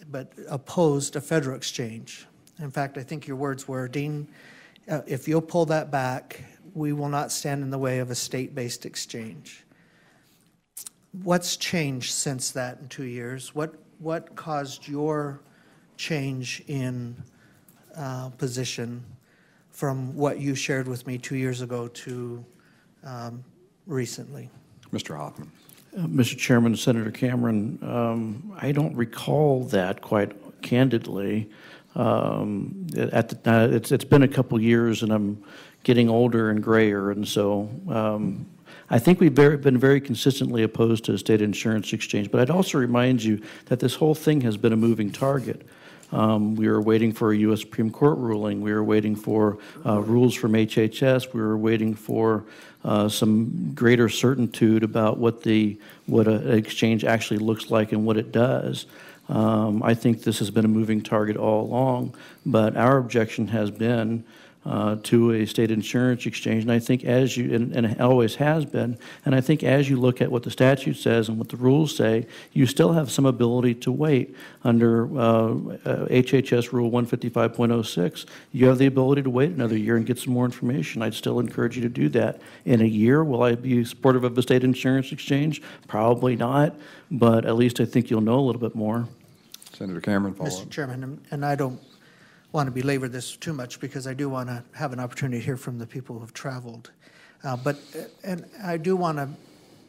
but opposed a federal exchange. In fact, I think your words were, Dean, if you'll pull that back, we will not stand in the way of a state-based exchange. What's changed since that in 2 years? What caused your change in position from what you shared with me 2 years ago to recently? Mr. Hoffman. Mr. Chairman, Senator Cameron, I don't recall that quite candidly. It's been a couple years, and I'm getting older and grayer, and so I think we've been very consistently opposed to a state insurance exchange. But I'd also remind you that this whole thing has been a moving target. We were waiting for a U.S. Supreme Court ruling. We were waiting for rules from HHS. We were waiting for some greater certitude about what an exchange actually looks like and what it does. I think this has been a moving target all along, but our objection has been to a state insurance exchange, and I think and it always has been, and I think as you look at what the statute says and what the rules say, you still have some ability to wait. Under HHS Rule 155.06, you have the ability to wait another year and get some more information. I'd still encourage you to do that. In a year, will I be supportive of a state insurance exchange? Probably not, but at least I think you'll know a little bit more. Senator Cameron, follow up. Mr. Chairman, and I don't want to belabor this too much because I do want to have an opportunity to hear from the people who have traveled. And I do want to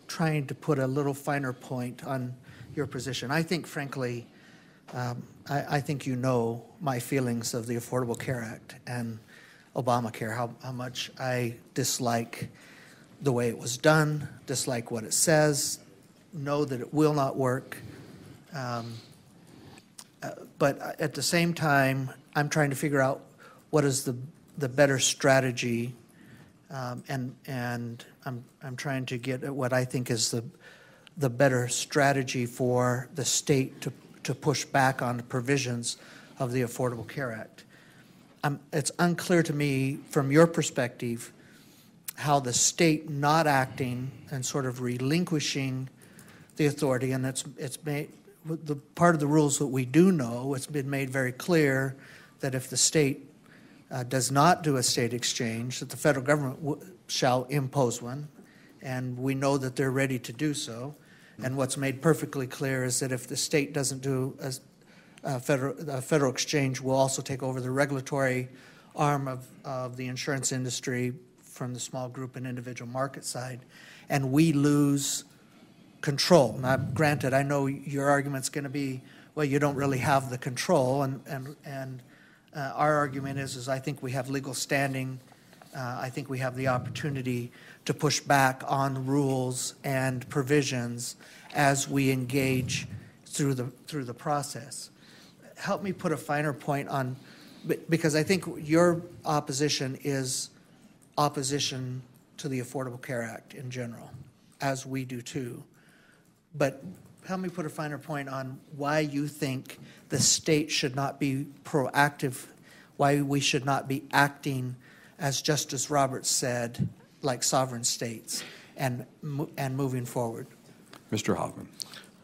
try to put a little finer point on your position. I think, frankly, I think you know my feelings of the Affordable Care Act and Obamacare, how much I dislike the way it was done, dislike what it says, know that it will not work. But at the same time, I'm trying to figure out what is the better strategy, and I'm trying to get at what I think is the better strategy for the state to push back on the provisions of the Affordable Care Act. It's unclear to me, from your perspective, how the state not acting and sort of relinquishing the authority, and it's made. The part of the rules that we do know, it's been made very clear that if the state does not do a state exchange, that the federal government shall impose one, and we know that they're ready to do so. And what's made perfectly clear is that if the state doesn't do a federal exchange, will also take over the regulatory arm of the insurance industry from the small group and individual market side, and we lose control. Now, granted, I know your argument's going to be, well, you don't really have the control, and our argument is I think we have legal standing. I think we have the opportunity to push back on rules and provisions as we engage through the process. Help me put a finer point on, because I think your opposition is opposition to the Affordable Care Act in general, as we do too. But help me put a finer point on why you think the state should not be proactive, why we should not be acting, as Justice Roberts said, like sovereign states, and moving forward. Mr. Hoffman.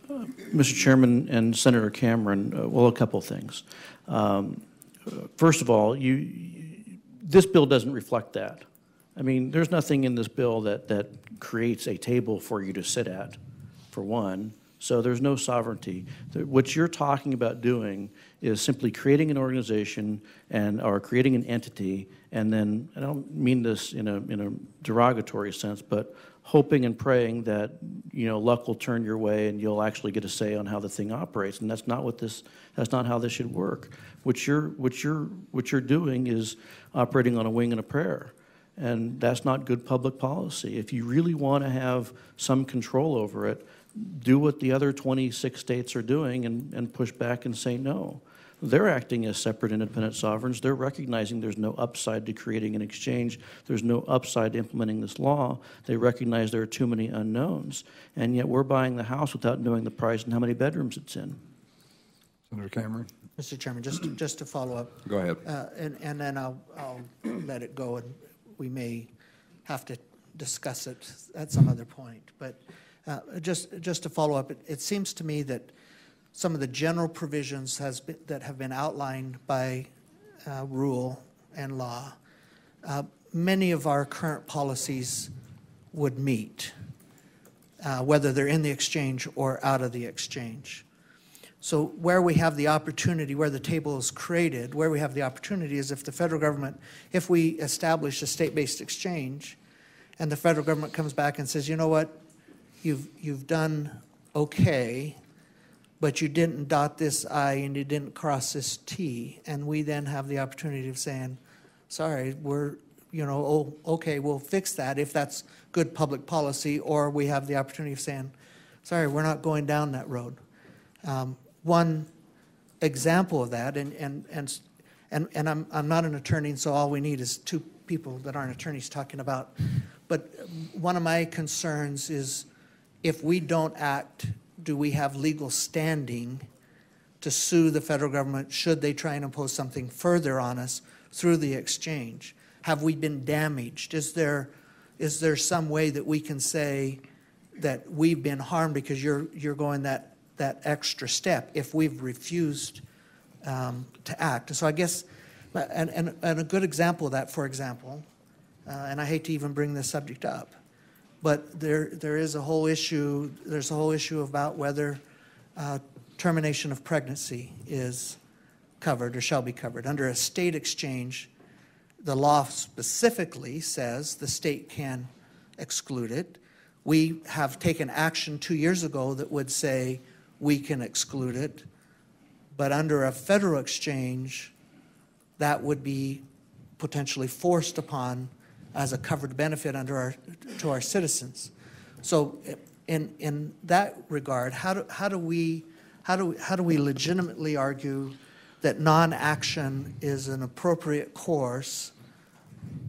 Mr. Chairman and Senator Cameron, well, a couple things. First of all, this bill doesn't reflect that. I mean, there's nothing in this bill that creates a table for you to sit at, for one. So there's no sovereignty. What you're talking about doing is simply creating an organization or creating an entity, and then, I don't mean this in a derogatory sense, but hoping and praying that, luck will turn your way and you'll actually get a say on how the thing operates. And that's not how this should work. What you're doing is operating on a wing and a prayer. And that's not good public policy. If you really want to have some control over it, do what the other 26 states are doing and push back and say no. They're acting as separate independent sovereigns. They're recognizing there's no upside to creating an exchange. There's no upside to implementing this law. They recognize there are too many unknowns. And yet we're buying the house without knowing the price and how many bedrooms it's in. Senator Cameron. Mr. Chairman, just to follow up. Go ahead. And then I'll let it go, and we may have to discuss it at some other point. But just to follow up, it seems to me that some of the general provisions that have been outlined by rule and law, many of our current policies would meet, whether they're in the exchange or out of the exchange. So where we have the opportunity, where the table is created, where we have the opportunity is if the federal government, if we establish a state-based exchange and the federal government comes back and says, you know what, you've done okay, but you didn't dot this I and you didn't cross this T, and we then have the opportunity of saying, sorry, okay, we'll fix that if that's good public policy, or we have the opportunity of saying, sorry, we're not going down that road. One example of that, and I'm not an attorney, so all we need is two people that aren't attorneys talking about, but one of my concerns is if we don't act, do we have legal standing to sue the federal government should they try and impose something further on us through the exchange? Have we been damaged? Is there some way that we can say that we've been harmed because you're going that extra step if we've refused to act? So I guess, and a good example of that, for example, and I hate to even bring this subject up, but there is a whole issue. There's a whole issue about whether termination of pregnancy is covered or shall be covered. Under a state exchange, the law specifically says the state can exclude it. We have taken action 2 years ago that would say we can exclude it, but under a federal exchange, that would be potentially forced upon as a covered benefit to our citizens. So in that regard, how do we legitimately argue that non-action is an appropriate course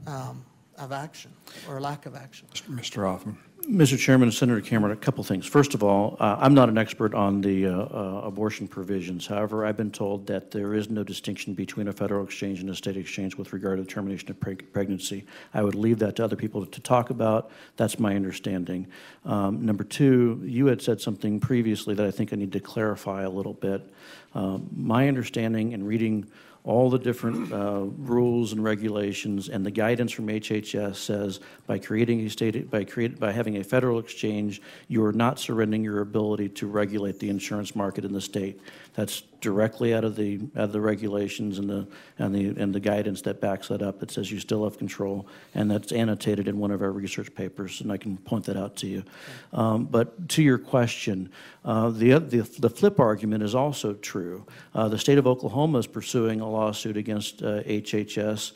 of action or lack of action? Mr. Hoffman. Mr. Chairman and Senator Cameron, a couple things. First of all, I'm not an expert on the abortion provisions. However, I've been told that there is no distinction between a federal exchange and a state exchange with regard to the termination of pregnancy. I would leave that to other people to talk about. That's my understanding. Number two, you had said something previously that I think I need to clarify a little bit. My understanding in reading all the different rules and regulations and the guidance from HHS says by having a federal exchange, you are not surrendering your ability to regulate the insurance market in the state. That's directly out of the regulations and the guidance that backs that up. That says you still have control, and that's annotated in one of our research papers, and I can point that out to you. But to your question, the flip argument is also true. The state of Oklahoma is pursuing a lawsuit against HHS,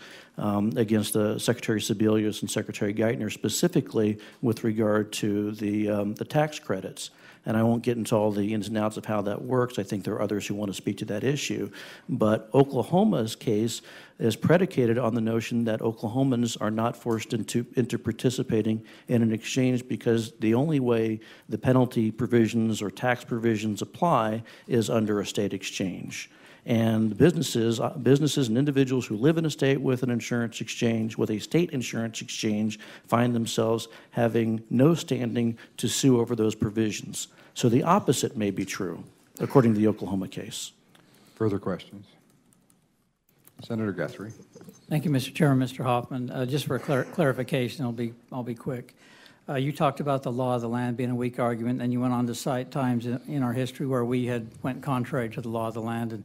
against the Secretary Sebelius and Secretary Geithner, specifically with regard to the tax credits. And I won't get into all the ins and outs of how that works. I think there are others who want to speak to that issue. But Oklahoma's case is predicated on the notion that Oklahomans are not forced into participating in an exchange because the only way the penalty provisions or tax provisions apply is under a state exchange. And businesses and individuals who live in a state with an insurance exchange, with a state insurance exchange, find themselves having no standing to sue over those provisions. So the opposite may be true, according to the Oklahoma case. Further questions? Senator Guthrie. Thank you, Mr. Chairman, Mr. Hoffman. Just for clarification, I'll be quick. You talked about the law of the land being a weak argument, and you went on to cite times in our history where we had went contrary to the law of the land, and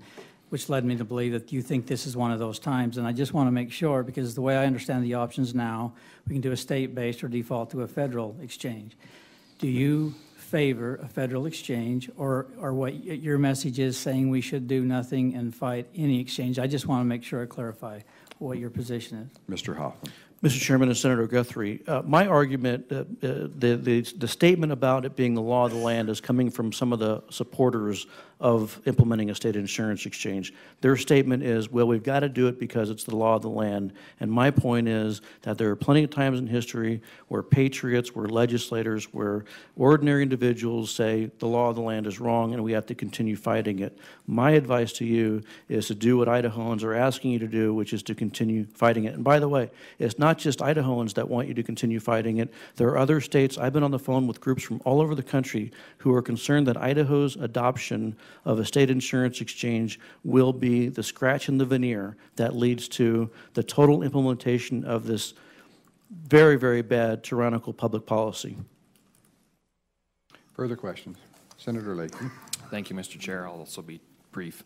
which led me to believe that you think this is one of those times. And I just want to make sure, because the way I understand the options now, we can do a state-based or default to a federal exchange. Do you favor a federal exchange, or what your message is saying we should do nothing and fight any exchange? I just want to make sure I clarify what your position is. Mr. Hoffman. Mr. Chairman and Senator Guthrie, my argument, the statement about it being the law of the land is coming from some of the supporters of implementing a state insurance exchange. Their statement is, well, we've got to do it because it's the law of the land. And my point is that there are plenty of times in history where patriots, where legislators, where ordinary individuals say the law of the land is wrong and we have to continue fighting it. My advice to you is to do what Idahoans are asking you to do, which is to continue fighting it. And by the way, it's not just Idahoans that want you to continue fighting it. There are other states. I've been on the phone with groups from all over the country who are concerned that Idaho's adoption of a state insurance exchange will be the scratch in the veneer that leads to the total implementation of this very, very bad tyrannical public policy. Further questions? Senator Lakey. Thank you, Mr. Chair. I'll also be brief.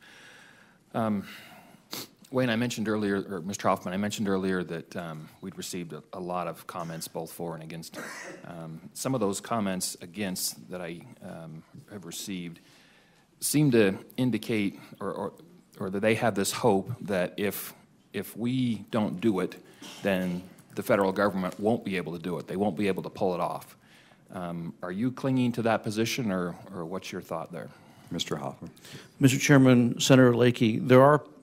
Wayne, I mentioned earlier, or Mr. Hoffman, I mentioned earlier that we'd received a lot of comments both for and against. Some of those comments against that I have received seem to indicate or that they have this hope that if we don't do it, then the federal government won't be able to do it. They won't be able to pull it off. Are you clinging to that position, or what's your thought there? Mr. Hoffman. Mr. Chairman, Senator Lakey,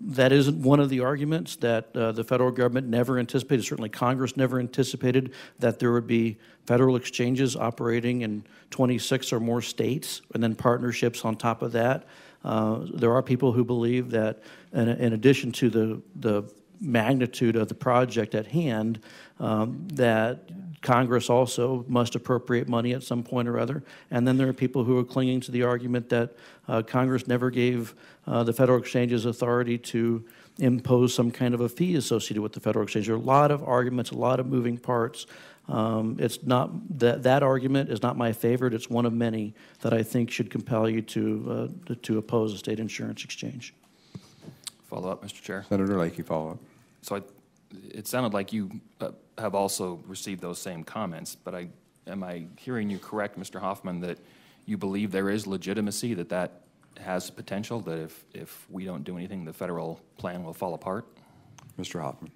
that isn't one of the arguments that the federal government never anticipated. Certainly Congress never anticipated that there would be federal exchanges operating in 26 or more states, and then partnerships on top of that. There are people who believe that in addition to the magnitude of the project at hand, that Congress also must appropriate money at some point or other. And then there are people who are clinging to the argument that Congress never gave the federal exchanges authority to impose some kind of a fee associated with the federal exchange. There are a lot of arguments, a lot of moving parts. It's not that argument is not my favorite. It's one of many that I think should compel you to oppose a state insurance exchange. Follow up, Mr. Chair. Senator Lakey, follow up. So it sounded like you have also received those same comments, but am I hearing you correct, Mr. Hoffman, that you believe there is legitimacy, that has potential, that if we don't do anything, the federal plan will fall apart? Mr. Hoffman.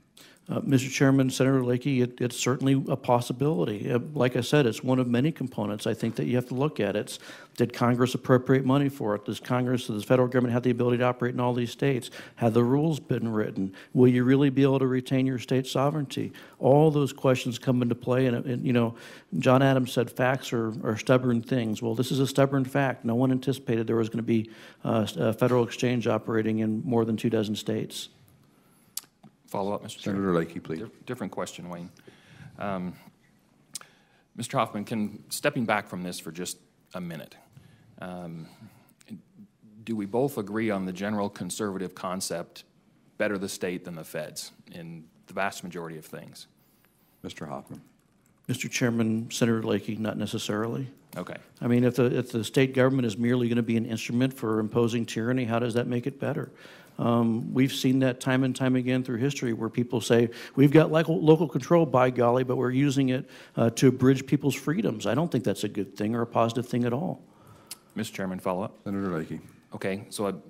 Mr. Chairman, Senator Lakey, it's certainly a possibility. Like I said, it's one of many components I think that you have to look at. Did Congress appropriate money for it? Does the federal government have the ability to operate in all these states? Have the rules been written? Will you really be able to retain your state sovereignty? All those questions come into play, and you know, John Adams said facts are stubborn things. Well, this is a stubborn fact. No one anticipated there was going to be a federal exchange operating in more than 24 states. Follow up, Mr. Chair. Senator Lakey, please. Different question, Wayne. Mr. Hoffman, stepping back from this for just a minute, do we both agree on the general conservative concept, better the state than the feds, in the vast majority of things? Mr. Hoffman. Mr. Chairman, Senator Lakey, not necessarily. Okay. I mean, if the state government is merely going to be an instrument for imposing tyranny, how does that make it better? We've seen that time and time again through history where people say, we've got local control, by golly, but we're using it to abridge people's freedoms. I don't think that's a good thing or a positive thing at all. Mr. Chairman, follow up? Senator Lakey. Okay, so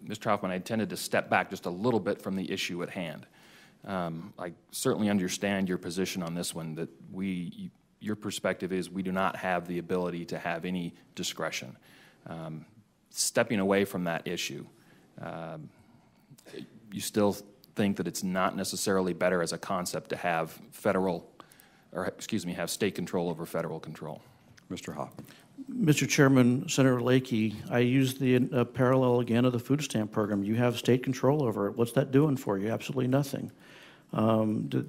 Mr. Hoffman, I tended to step back just a little bit from the issue at hand. I certainly understand your position on this one, that your perspective is we do not have the ability to have any discretion. Stepping away from that issue, you still think that it's not necessarily better as a concept to have have state control over federal control? Mr. Hoffman. Mr. Chairman, Senator Lakey, I use the parallel again of the food stamp program. You have state control over it. What's that doing for you? Absolutely nothing.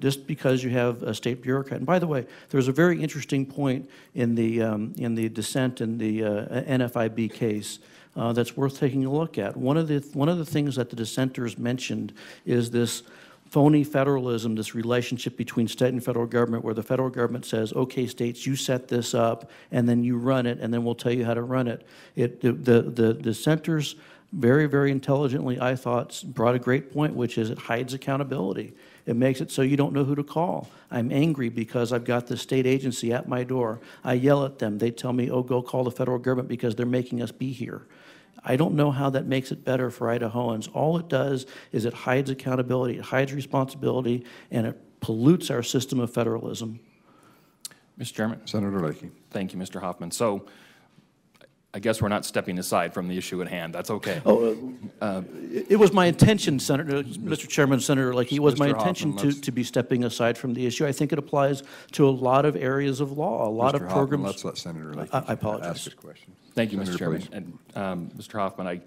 Just because you have a state bureaucrat. And by the way, there's a very interesting point in the dissent in the NFIB case that's worth taking a look at. One of the things that the dissenters mentioned is this phony federalism, this relationship between state and federal government, where the federal government says, okay, states, you set this up, and then you run it, and then we'll tell you how to run it. The dissenters very, very intelligently, I thought, brought a great point, which is it hides accountability. It makes it so you don't know who to call. I'm angry because I've got the state agency at my door. I yell at them. They tell me, oh, go call the federal government because they're making us be here. I don't know how that makes it better for Idahoans. All it does is it hides accountability, it hides responsibility, and it pollutes our system of federalism. Mr. Chairman. Senator Lakey. Thank you, Mr. Hoffman. So I guess we're not stepping aside from the issue at hand. That's okay. It was my intention, Mr. Chairman, Senator Lakey, it was my Mr. intention Hoffman, to be stepping aside from the issue. I think it applies to a lot of areas of law, a lot Mr. of Hoffman, programs. let's let Senator Lakey I apologize. ask his question. Thank you, Mr. Senator, Chairman. please. And Mr. Hoffman,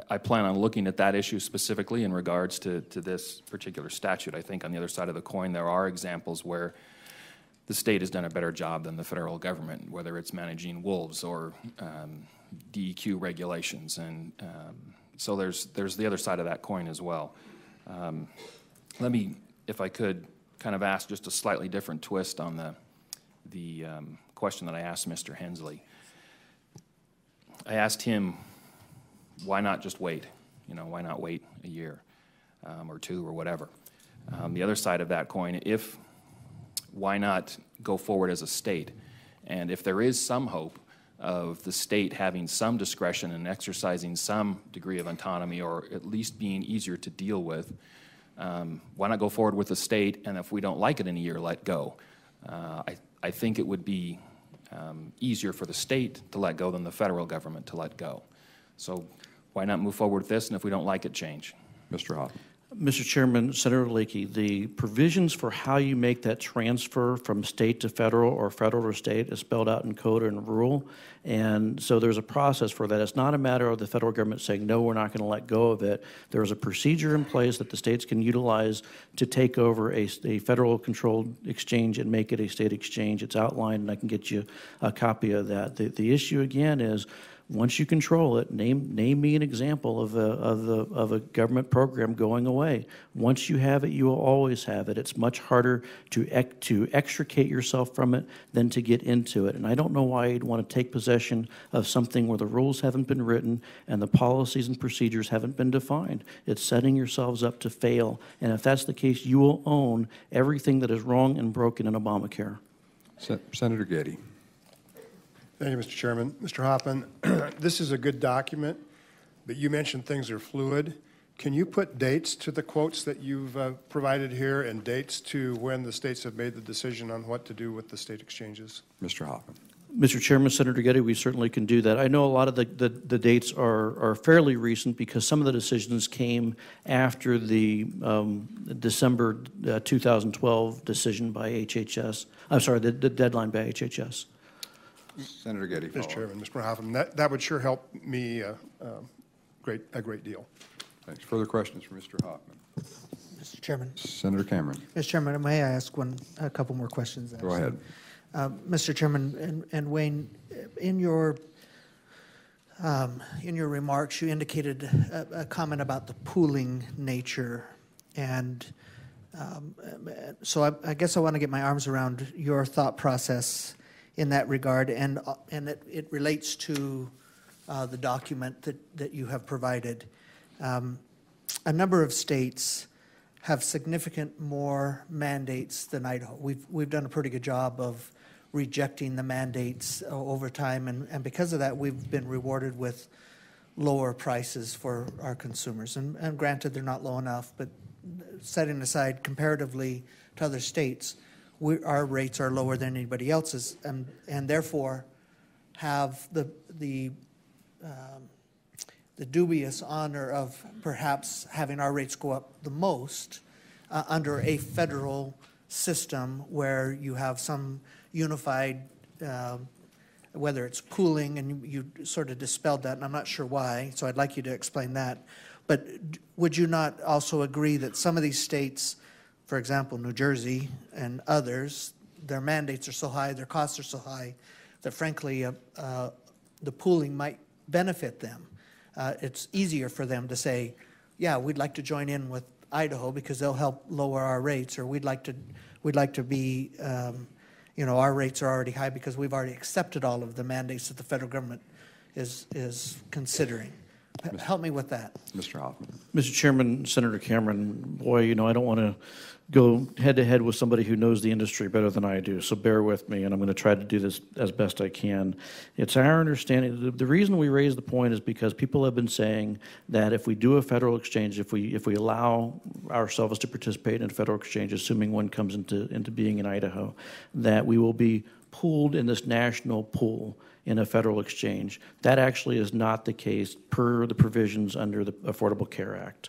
I plan on looking at that issue specifically in regards to this particular statute. I think on the other side of the coin, there are examples where the state has done a better job than the federal government, whether it's managing wolves or DEQ regulations. And so there's the other side of that coin as well. Let me, if I could, kind of ask just a slightly different twist on the question that I asked Mr. Hensley. I asked him, why not just wait? You know, why not wait a year or two or whatever? The other side of that coin, why not go forward as a state? And if there is some hope of the state having some discretion and exercising some degree of autonomy, or at least being easier to deal with, why not go forward with the state, and if we don't like it in a year, let go? I think it would be easier for the state to let go than the federal government to let go. So why not move forward with this, and if we don't like it, change? Mr. Hoffman. Mr. Chairman, Senator Lakey, the provisions for how you make that transfer from state to federal or federal to state is spelled out in code and rule, and so there's a process for that. It's not a matter of the federal government saying, no, we're not going to let go of it. There's a procedure in place that the states can utilize to take over a federal-controlled exchange and make it a state exchange. It's outlined, and I can get you a copy of that. The issue, again, is once you control it, name me an example of a government program going away. Once you have it, you will always have it. It's much harder to extricate yourself from it than to get into it. And I don't know why you'd want to take possession of something where the rules haven't been written and the policies and procedures haven't been defined. It's setting yourselves up to fail. And if that's the case, you will own everything that is wrong and broken in Obamacare. Senator Getty. Thank you, Mr. Chairman. Mr. Hoffman, this is a good document, but you mentioned things are fluid. Can you put dates to the quotes that you've provided here and dates to when the states have made the decision on what to do with the state exchanges? Mr. Hoffman. Mr. Chairman, Senator Getty, we certainly can do that. I know a lot of the dates are fairly recent because some of the decisions came after the December 2012 decision by HHS. I'm sorry, the deadline by HHS. Senator Getty. Mr. Chairman, Mr. Hoffman, that would sure help me a great deal. Thanks. Further questions for Mr. Hoffman? Mr. Chairman. Senator Cameron. Mr. Chairman, may I ask a couple more questions? Go ahead. Mr. Chairman and Wayne, in your remarks, you indicated a comment about the pooling nature, and So I guess I want to get my arms around your thought process in that regard, and it relates to the document that you have provided. A number of states have significant more mandates than Idaho. We've done a pretty good job of rejecting the mandates over time, and because of that, we've been rewarded with lower prices for our consumers. And granted, they're not low enough, but setting aside comparatively to other states, our rates are lower than anybody else's, and therefore have the dubious honor of perhaps having our rates go up the most under a federal system where you have some unified, whether it's pooling, and you sort of dispelled that, and I'm not sure why, so I'd like you to explain that. But would you not also agree that some of these states, for example, New Jersey and others, their mandates are so high, their costs are so high, that frankly, the pooling might benefit them? It's easier for them to say, yeah, we'd like to join in with Idaho because they'll help lower our rates, or we'd like to be, our rates are already high because we've already accepted all of the mandates that the federal government is considering. Help me with that. Mr. Hoffman. Mr. Chairman, Senator Cameron, boy, I don't want to go head-to-head with somebody who knows the industry better than I do, so bear with me, and I'm going to try to do this as best I can. It's our understanding, the reason we raise the point is because people have been saying that if we do a federal exchange, if we allow ourselves to participate in a federal exchange, assuming one comes into being in Idaho, that we will be pooled in this national pool in a federal exchange. That actually is not the case per the provisions under the Affordable Care Act.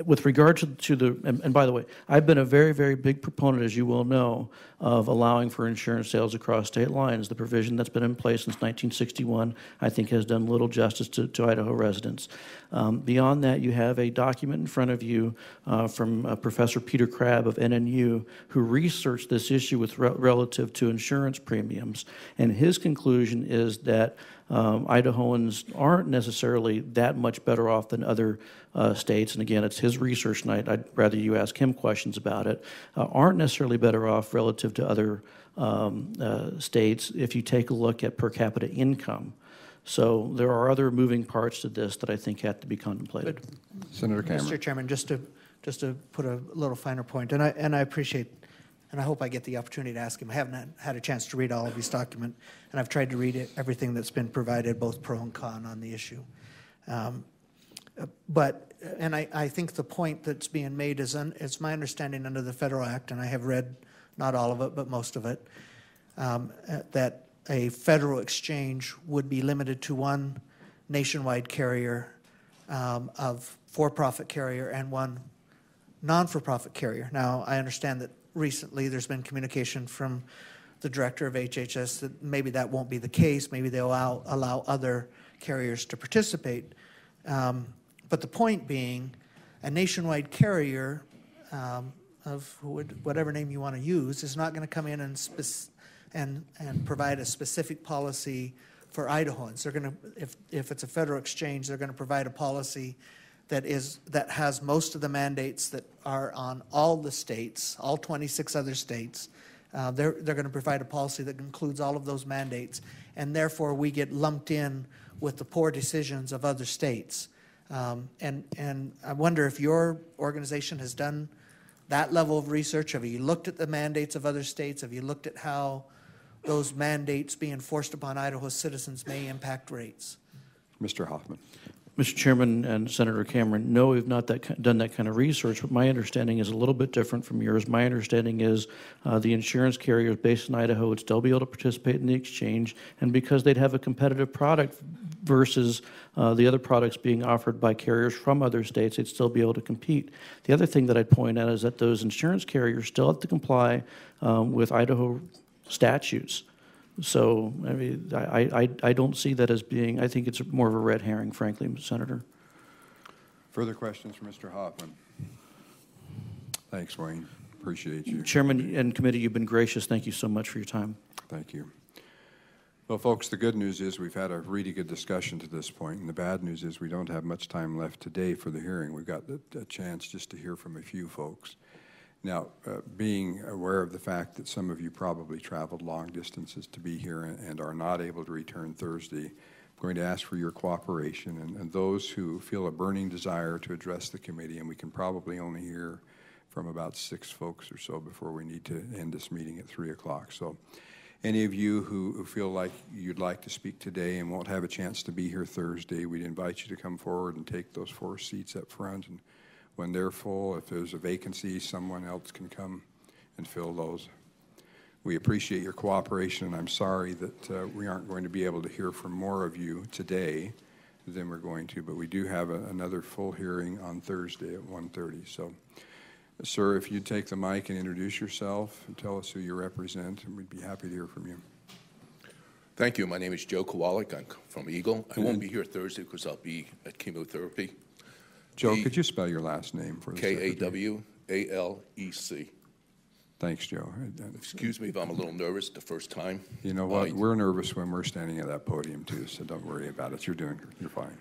With regard to the, and by the way, I've been a very, very big proponent, as you will know, of allowing for insurance sales across state lines. The provision that's been in place since 1961, I think, has done little justice to Idaho residents. Beyond that, you have a document in front of you from Professor Peter Crabb of NNU, who researched this issue with relative to insurance premiums, and his conclusion is that Idahoans aren't necessarily that much better off than other states, and again, it's his research, and I'd rather you ask him questions about it, aren't necessarily better off relative to other states if you take a look at per capita income. So there are other moving parts to this that I think have to be contemplated. Senator Cameron. Mr. Chairman, just to put a little finer point, and I appreciate, and I hope I get the opportunity to ask him. I haven't had a chance to read all of his document, and I've tried to read everything that's been provided, both pro and con, on the issue. And I think the point that's being made is, it's my understanding under the Federal Act, and I have read not all of it, but most of it, that a federal exchange would be limited to one nationwide carrier of for-profit carrier and one non-for-profit carrier. Now, I understand that recently there's been communication from the director of HHS that maybe that won't be the case. Maybe they'll allow other carriers to participate. But the point being, a nationwide carrier of whatever name you want to use is not going to come in and provide a specific policy for Idahoans. They're going to, if it's a federal exchange, they're going to provide a policy that has most of the mandates that are on all the states, all 26 other states. They're going to provide a policy that includes all of those mandates, and therefore we get lumped in with the poor decisions of other states. And I wonder if your organization has done that level of research. Have you looked at the mandates of other states? Have you looked at how those mandates being forced upon Idaho citizens may impact rates? Mr. Hoffman. Mr. Chairman and Senator Cameron, no, we've not done that kind of research, but my understanding is a little bit different from yours. My understanding is the insurance carriers based in Idaho would still be able to participate in the exchange, and because they'd have a competitive product versus the other products being offered by carriers from other states, they'd still be able to compete. The other thing that I'd point out is that those insurance carriers still have to comply with Idaho statutes. So, I mean, I don't see that as being, I think it's more of a red herring, frankly, Senator. Further questions for Mr. Hoffman? Thanks, Wayne. Appreciate you. Chairman and committee, you've been gracious. Thank you so much for your time. Thank you. Well, folks, the good news is we've had a really good discussion to this point, and the bad news is we don't have much time left today for the hearing. We've got a chance just to hear from a few folks. Now, being aware of the fact that some of you probably traveled long distances to be here and are not able to return Thursday, I'm going to ask for your cooperation and those who feel a burning desire to address the committee, and we can probably only hear from about 6 folks or so before we need to end this meeting at 3 o'clock. So any of you who feel like you'd like to speak today and won't have a chance to be here Thursday, we'd invite you to come forward and take those 4 seats up front. And when they're full, if there's a vacancy, someone else can come and fill those. We appreciate your cooperation, and I'm sorry that we aren't going to be able to hear from more of you today than we're going to, but we do have another full hearing on Thursday at 1:30. So, sir, if you'd take the mic and introduce yourself and tell us who you represent, and we'd be happy to hear from you. Thank you. My name is Joe Kowalik. I'm from Eagle. I won't be here Thursday because I'll be at chemotherapy. Joe, could you spell your last name for the secretary? Kawalec. Thanks, Joe. Excuse me if I'm a little nervous the first time. You know what? We're nervous when we're standing at that podium, too, so don't worry about it. You're fine.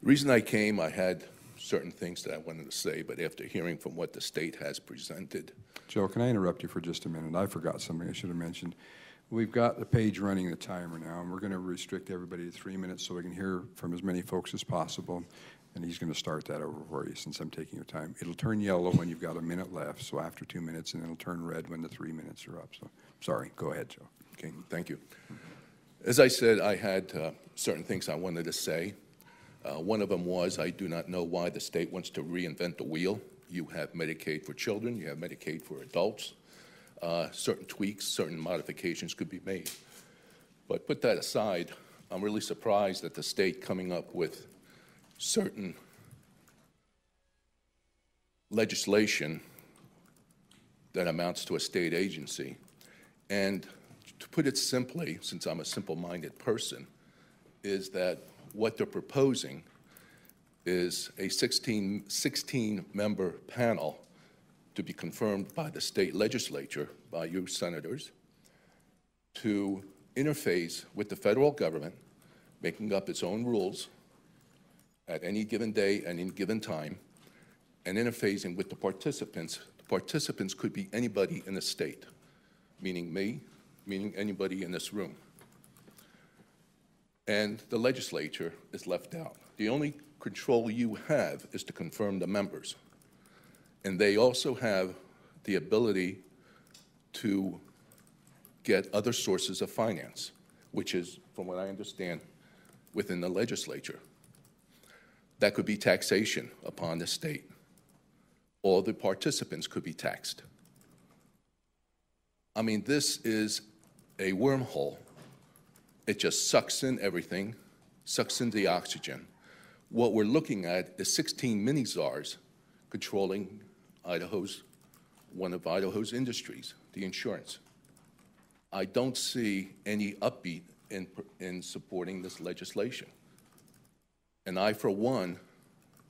The reason I came, I had certain things that I wanted to say, but after hearing from what the state has presented. Joe, can I interrupt you for just a minute? I forgot something I should have mentioned. We've got the page running the timer now, and we're going to restrict everybody to 3 minutes so we can hear from as many folks as possible. And he's going to start that over for you since I'm taking your time. It'll turn yellow when you've got a minute left, so after 2 minutes, and it'll turn red when the 3 minutes are up. So, sorry. Go ahead, Joe. Okay, thank you. As I said, I had certain things I wanted to say. One of them was I do not know why the state wants to reinvent the wheel. You have Medicaid for children. You have Medicaid for adults. Certain tweaks, certain modifications could be made. But put that aside, I'm really surprised at the state coming up with certain legislation that amounts to a state agency. And to put it simply, since I'm a simple-minded person, is that what they're proposing is a 16-member panel to be confirmed by the state legislature, by you senators, to interface with the federal government, making up its own rules at any given day and any given time, and interfacing with the participants. The participants could be anybody in the state, meaning me, meaning anybody in this room. And the legislature is left out. The only control you have is to confirm the members. And they also have the ability to get other sources of finance, which is, from what I understand, within the legislature. That could be taxation upon the state. All the participants could be taxed. I mean, this is a wormhole. It just sucks in everything, sucks in the oxygen. What we're looking at is 16 mini-czars controlling one of Idaho's industries, the insurance. I don't see any upbeat in supporting this legislation. And I, for one,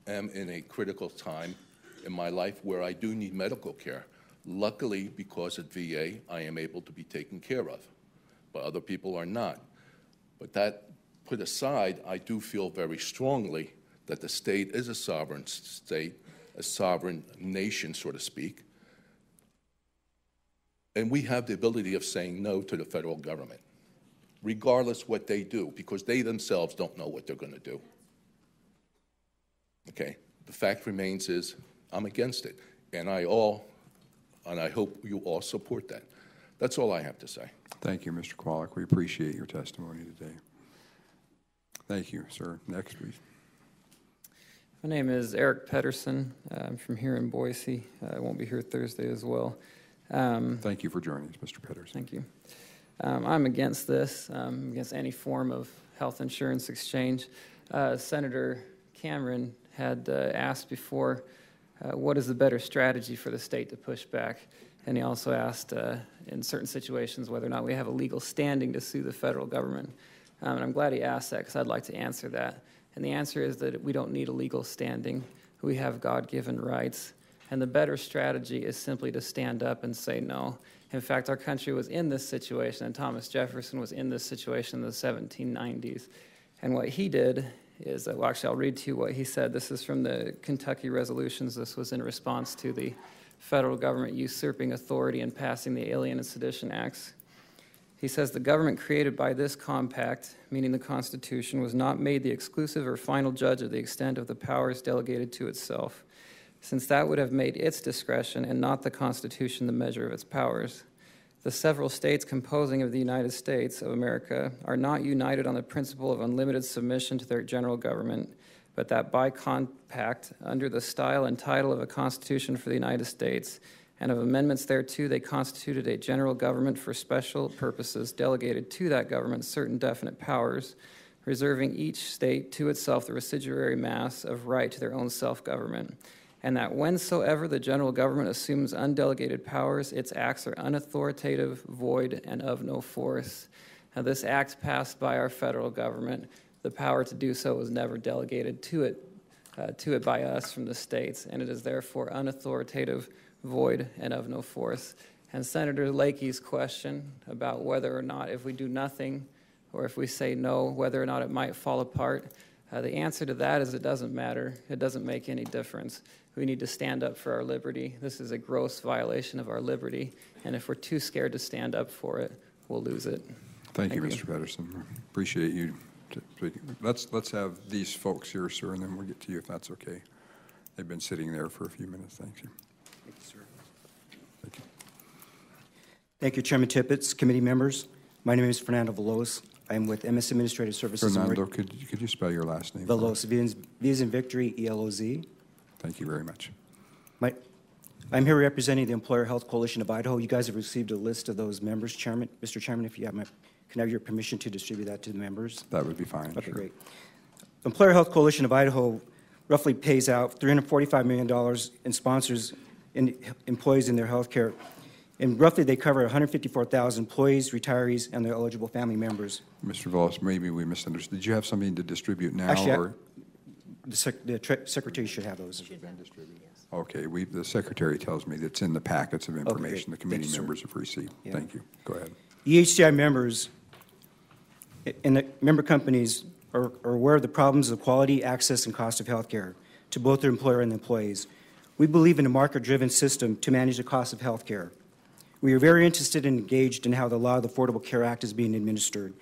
am in a critical time in my life where I do need medical care. Luckily, because at VA, I am able to be taken care of, but other people are not. But that put aside, I do feel very strongly that the state is a sovereign state, a sovereign nation, so to speak, and we have the ability of saying no to the federal government, regardless what they do, because they themselves don't know what they're going to do. Okay, the fact remains is I'm against it, and I hope you all support that. That's all I have to say. Thank you, Mr. Kowalik. We appreciate your testimony today. Thank you, sir. Next, please. My name is Eric Pedersen. I'm from here in Boise. I won't be here Thursday as well. Thank you for joining us, Mr. Pedersen. Thank you. I'm against this, against any form of health insurance exchange. Senator Cameron had asked before, what is the better strategy for the state to push back? And he also asked, in certain situations, whether or not we have a legal standing to sue the federal government. And I'm glad he asked that because I'd like to answer that. And the answer is that we don't need a legal standing. We have God-given rights. And the better strategy is simply to stand up and say no. In fact, our country was in this situation, and Thomas Jefferson was in this situation in the 1790s. And what he did is, well, actually, I'll read to you what he said. This is from the Kentucky Resolutions. This was in response to the federal government usurping authority and passing the Alien and Sedition Acts. He says, the government created by this compact, meaning the Constitution, was not made the exclusive or final judge of the extent of the powers delegated to itself, since that would have made its discretion and not the Constitution the measure of its powers. The several states composing of the United States of America are not united on the principle of unlimited submission to their general government, but that by compact, under the style and title of a Constitution for the United States, and of amendments thereto, they constituted a general government for special purposes, delegated to that government certain definite powers, reserving each state to itself the residuary mass of right to their own self-government, and that whensoever the general government assumes undelegated powers, its acts are unauthoritative, void, and of no force. Now, this act passed by our federal government. The power to do so was never delegated to it by us from the states, and it is therefore unauthoritative, void, and of no force. And Senator Lakey's question about whether or not, if we do nothing or if we say no, whether or not it might fall apart, the answer to that is it doesn't matter. It doesn't make any difference. We need to stand up for our liberty. This is a gross violation of our liberty, and if we're too scared to stand up for it, we'll lose it. Thank you, Mr. Pedersen. Appreciate you. Let's have these folks here, sir, and then we'll get to you if that's okay. They've been sitting there for a few minutes. Thank you. Thank you, sir. Thank you. Thank you, Chairman Tippett, committee members. My name is Fernando Veloz. I am with MS Administrative Services. Fernando, could you spell your last name? Veloz, V as in victory, E-L-O-Z. Thank you very much. I'm here representing the Employer Health Coalition of Idaho. You guys have received a list of those members, Chairman. Mr. Chairman, if you have can I have your permission to distribute that to the members? That would be fine. Okay, sure. great. The Employer Health Coalition of Idaho roughly pays out $345 million in sponsors and employees in their health care. And roughly they cover 154,000 employees, retirees, and their eligible family members. Mr. Veloz, maybe we misunderstood. Did you have something to distribute now? Actually, or? The secretary should have those. Okay, the secretary tells me that's in the packets of information the committee Thank you, members have received. Yeah. Thank you. Go ahead. EHCI members and the member companies are aware of the problems of quality, access, and cost of health care to both their employer and the employees. We believe in a market-driven system to manage the cost of health care. We are very interested and engaged in how the law of the Affordable Care Act is being administered.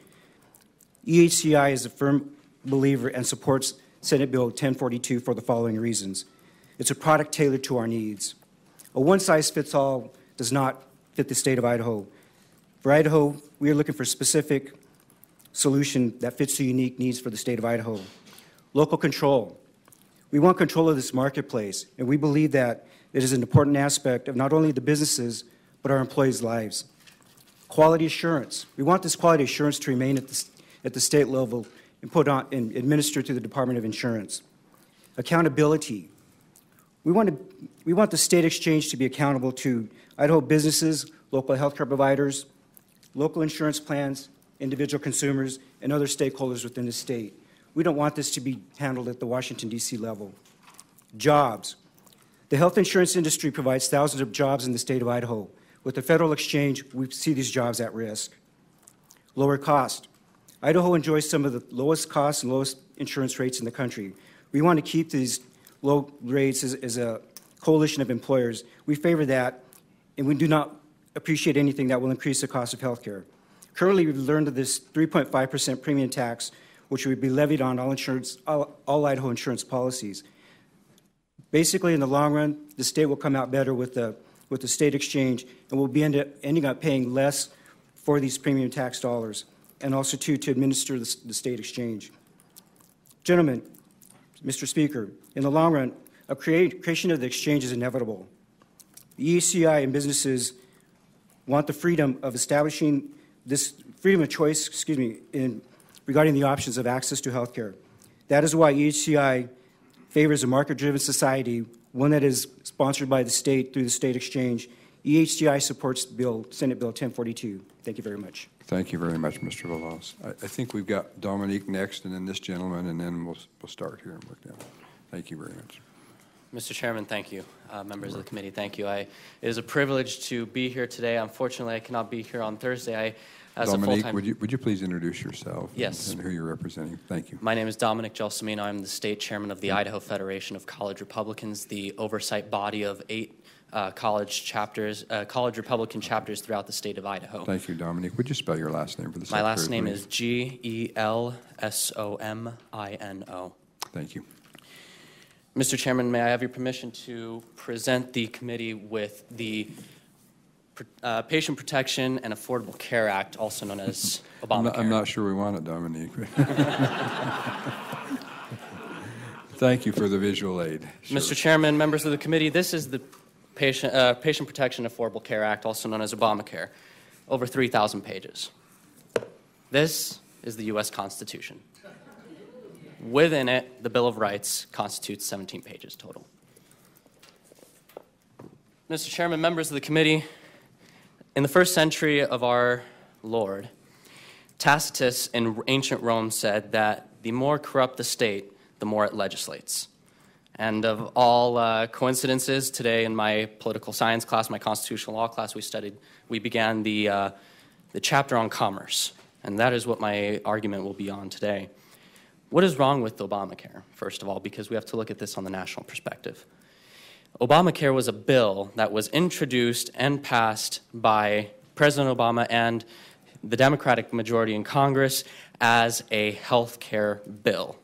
EHCI is a firm believer and supports Senate Bill 1042 for the following reasons. It's a product tailored to our needs. A one-size-fits-all does not fit the state of Idaho. For Idaho, we are looking for a specific solution that fits the unique needs for the state of Idaho. Local control. We want control of this marketplace, and we believe that it is an important aspect of not only the businesses, but our employees' lives. Quality assurance. We want this quality assurance to remain at the state level and put on and administered through the Department of Insurance. Accountability. We want the state exchange to be accountable to Idaho businesses, local healthcare providers, local insurance plans, individual consumers, and other stakeholders within the state. We don't want this to be handled at the Washington, D.C. level. Jobs. The health insurance industry provides thousands of jobs in the state of Idaho. With the federal exchange, we see these jobs at risk. Lower cost. Idaho enjoys some of the lowest costs and lowest insurance rates in the country. We want to keep these low rates as a coalition of employers. We favor that, and we do not appreciate anything that will increase the cost of health care. Currently, we've learned of this 3.5% premium tax, which would be levied on all Idaho insurance policies. Basically, in the long run, the state will come out better with the state exchange, and we'll be ending up paying less for these premium tax dollars, and also to administer the state exchange. Gentlemen, Mr. Speaker, in the long run, a creation of the exchange is inevitable. The EHCI and businesses want the freedom of establishing this freedom of choice, regarding the options of access to health care. That is why EHCI favors a market-driven society, one that is sponsored by the state through the state exchange. EHCI supports Senate Bill 1042. Thank you very much. Thank you very much, Mr. Veloz. I think we've got Dominique next, and then this gentleman, and then we'll start here and work down. Thank you very much. Mr. Chairman, thank you. members of the committee. Thank you. It is a privilege to be here today. Unfortunately, I cannot be here on Thursday. Dominique, would you please introduce yourself? Yes. And who you're representing? Thank you. My name is Dominic Gelsomino. I'm the state chairman of the Idaho Federation of College Republicans, the oversight body of 8 college Republican chapters throughout the state of Idaho. Thank you, Dominic. Would you spell your last name for the My secretary, last name please? is Gelsomino. Thank you. Mr. Chairman, may I have your permission to present the committee with the Patient Protection and Affordable Care Act, also known as Obamacare? I'm not sure we want it, Dominique. Thank you for the visual aid. Sure. Mr. Chairman, members of the committee, this is the Patient Protection and Affordable Care Act, also known as Obamacare, over 3,000 pages. This is the U.S. Constitution. Within it, the Bill of Rights constitutes 17 pages total. Mr. Chairman, members of the committee, in the first century of our Lord, Tacitus in ancient Rome said that the more corrupt the state, the more it legislates. And of all coincidences, today in my political science class, my constitutional law class, we began the chapter on commerce. And that is what my argument will be on today. What is wrong with Obamacare, first of all, because we have to look at this on the national perspective. Obamacare was a bill that was introduced and passed by President Obama and the Democratic majority in Congress as a health care bill.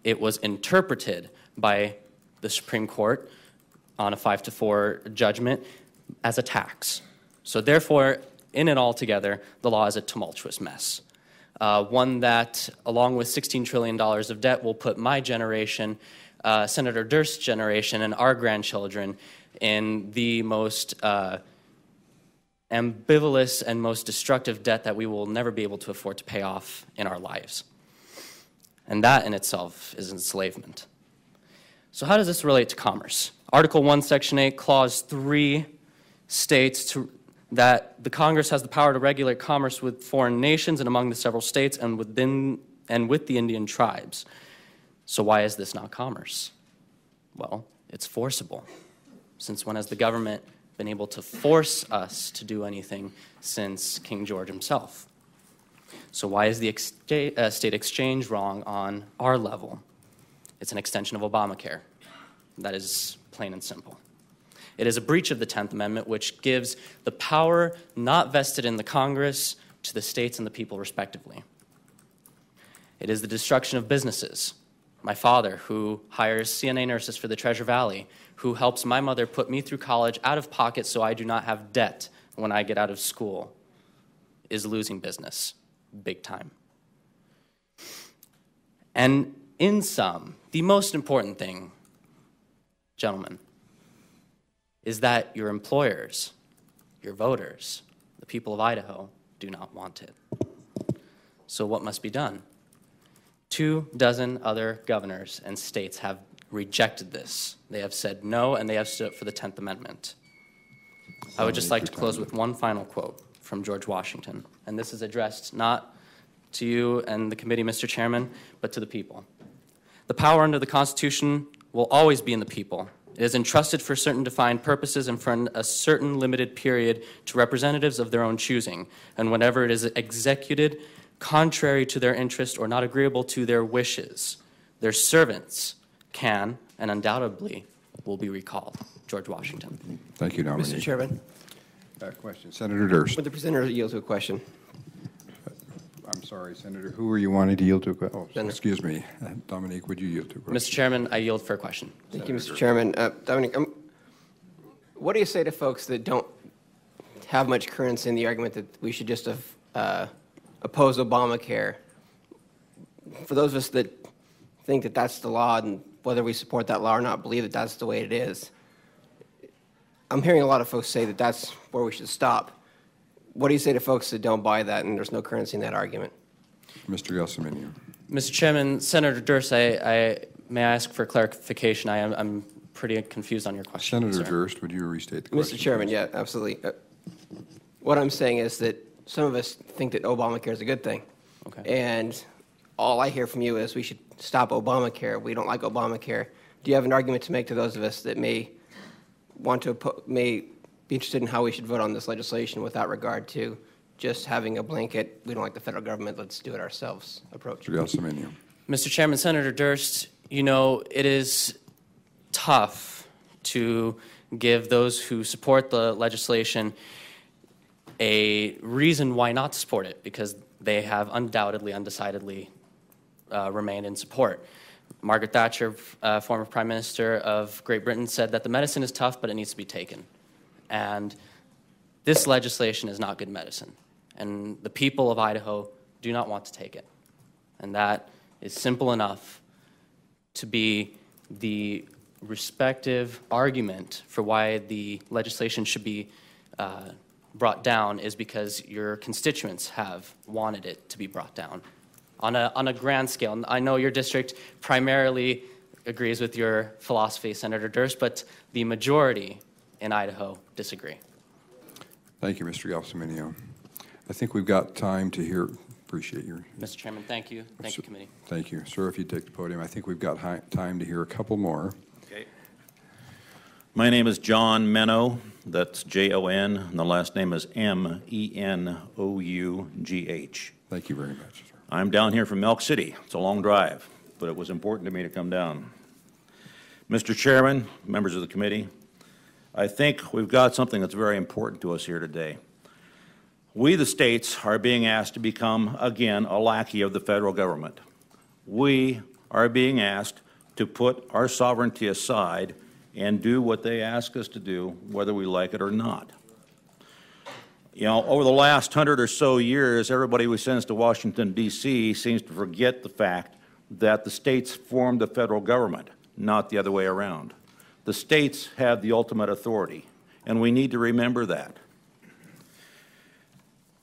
It was interpreted by the Supreme Court on a 5-4 judgment as a tax. So therefore, in it all together, the law is a tumultuous mess. One that, along with $16 trillion of debt, will put my generation, Senator Durst's generation, and our grandchildren in the most ambivalent and most destructive debt that we will never be able to afford to pay off in our lives. And that in itself is enslavement. So how does this relate to commerce? Article 1, Section 8, Clause 3 states that the Congress has the power to regulate commerce with foreign nations and among the several states and with the Indian tribes. So why is this not commerce? Well, it's forcible. Since when has the government been able to force us to do anything since King George himself? So why is the state exchange wrong on our level? It's an extension of Obamacare. That is plain and simple. It is a breach of the 10th Amendment, which gives the power not vested in the Congress to the states and the people respectively. It is the destruction of businesses. My father, who hires CNA nurses for the Treasure Valley, who helps my mother put me through college out of pocket so I do not have debt when I get out of school, is losing business big time. And in sum, the most important thing, gentlemen, is that your employers, your voters, the people of Idaho, do not want it. So what must be done? 24 other governors and states have rejected this. They have said no, and they have stood up for the 10th Amendment. I would just like to close with one final quote from George Washington, and this is addressed not to you and the committee, Mr. Chairman, but to the people. The power under the Constitution will always be in the people. It is entrusted for certain defined purposes and for a certain limited period to representatives of their own choosing, and whenever it is executed contrary to their interest or not agreeable to their wishes, their servants can and undoubtedly will be recalled. George Washington. Thank you, Dominic. Mr. Chairman. Question. Senator Durst. Would the presenter yield to a question? I'm sorry, Senator. Who are you wanting to yield to a question? Oh, Senator. excuse me. Dominique, would you yield to a question? Mr. Chairman, I yield for a question. Thank you, Mr. Chairman. Dominic, what do you say to folks that don't have much currency in the argument that we should just oppose Obamacare? For those of us that think that that's the law, and whether we support that law or not, believe that that's the way it is, I'm hearing a lot of folks say that that's where we should stop. What do you say to folks that don't buy that and there's no currency in that argument? Mr. Gelsomino. Mr. Chairman, Senator Durst, may I ask for clarification? I'm pretty confused on your question. Senator sir. Durst, would you restate the question? Mr. Chairman, yeah, absolutely. What I'm saying is that some of us think that Obamacare is a good thing. Okay. And all I hear from you is we should stop Obamacare. We don't like Obamacare. Do you have an argument to make to those of us that may may be interested in how we should vote on this legislation without regard to just having a blanket, we don't like the federal government, let's do it ourselves approach. Mr. Chairman, Senator Durst, you know, it is tough to give those who support the legislation a reason why not to support it, because they have undoubtedly, undecidedly remained in support. Margaret Thatcher, former Prime Minister of Great Britain, said that the medicine is tough, but it needs to be taken. And this legislation is not good medicine. And the people of Idaho do not want to take it. And that is simple enough to be the respective argument for why the legislation should be brought down is because your constituents have wanted it to be brought down on a grand scale. I know your district primarily agrees with your philosophy, Senator Durst, but the majority in Idaho disagree. Thank you, Mr. Gelsomino. I think we've got time to hear. Appreciate your. Mr. Chairman, thank you. Thank you, committee. Thank you. Sir, if you take the podium, I think we've got time to hear a couple more. Okay. My name is John Menno. That's Jon, and the last name is Menough. Thank you very much, sir. I'm down here from Elk City. It's a long drive, but it was important to me to come down. Mr. Chairman, members of the committee, I think we've got something that's very important to us here today. We, the states, are being asked to become, again, a lackey of the federal government. We are being asked to put our sovereignty aside and do what they ask us to do, whether we like it or not. You know, over the last 100 or so years, everybody who sends to Washington, D.C. seems to forget the fact that the states formed the federal government, not the other way around. The states have the ultimate authority, and we need to remember that.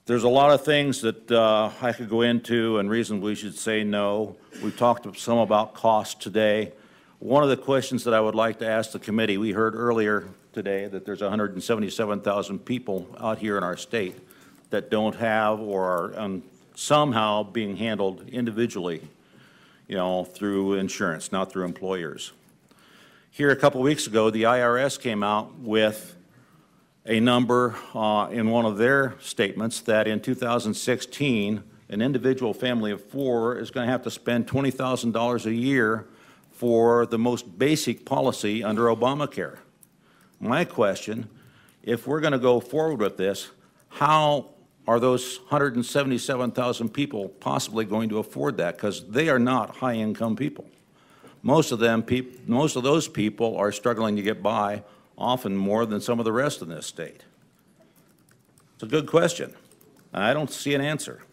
There's a lot of things that I could go into and reasons we should say no. We talked some about cost today. One of the questions that I would like to ask the committee, we heard earlier today that there's 177,000 people out here in our state that don't have or are somehow being handled individually, you know, through insurance, not through employers. Here a couple weeks ago, the IRS came out with a number in one of their statements that in 2016, an individual family of 4 is going to have to spend $20,000 a year for the most basic policy under Obamacare. My question, if we're going to go forward with this, how are those 177,000 people possibly going to afford that? Because they are not high-income people. Most of those people are struggling to get by, often more than some of the rest in this state. It's a good question. I don't see an answer.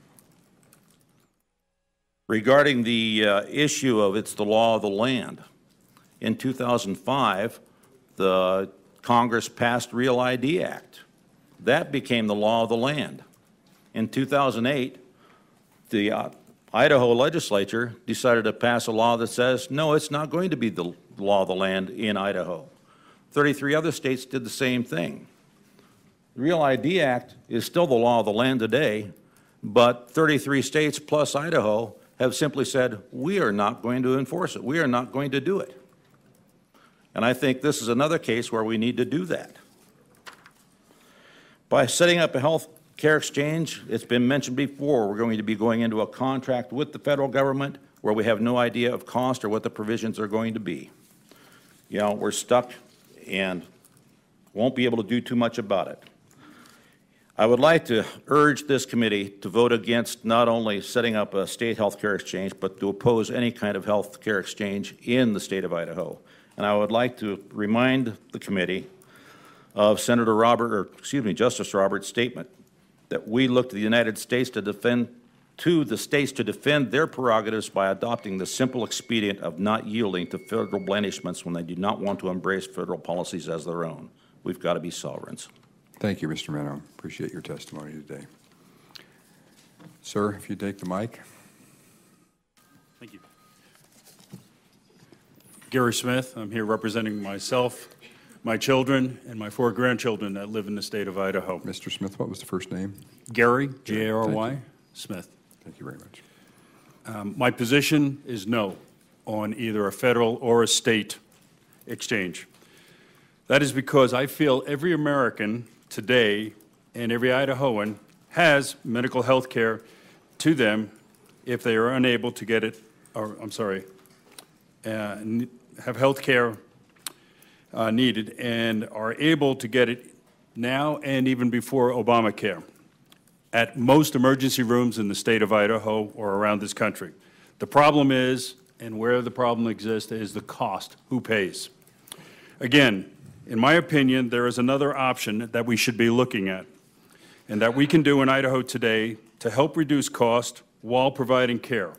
Regarding the issue of it's the law of the land, in 2005, the Congress passed Real ID Act. That became the law of the land. In 2008, the Idaho legislature decided to pass a law that says, no, it's not going to be the law of the land in Idaho. 33 other states did the same thing. The Real ID Act is still the law of the land today, but 33 states plus Idaho have simply said, we are not going to enforce it. We are not going to do it. And I think this is another case where we need to do that. By setting up a health care exchange, it's been mentioned before, we're going to be going into a contract with the federal government where we have no idea of cost or what the provisions are going to be. You know, we're stuck and won't be able to do too much about it. I would like to urge this committee to vote against not only setting up a state health care exchange, but to oppose any kind of health care exchange in the state of Idaho. And I would like to remind the committee of Justice Roberts' statement that we look to the United States to defend their prerogatives by adopting the simple expedient of not yielding to federal blandishments when they do not want to embrace federal policies as their own. We've got to be sovereigns. Thank you, Mr. Menno. Appreciate your testimony today. Sir, if you take the mic. Thank you. Gary Smith. I'm here representing myself, my children, and my 4 grandchildren that live in the state of Idaho. Mr. Smith, what was the first name? Gary, G-A-R-Y, Smith. Thank you very much. My position is no on either a federal or a state exchange. That is because I feel every American today and every Idahoan has medical health care to them if they are unable to get it, or I'm sorry, have health care needed and are able to get it now and even before Obamacare at most emergency rooms in the state of Idaho or around this country. The problem is, and where the problem exists, is the cost. Who pays? Again, in my opinion, there is another option that we should be looking at and that we can do in Idaho today to help reduce cost while providing care.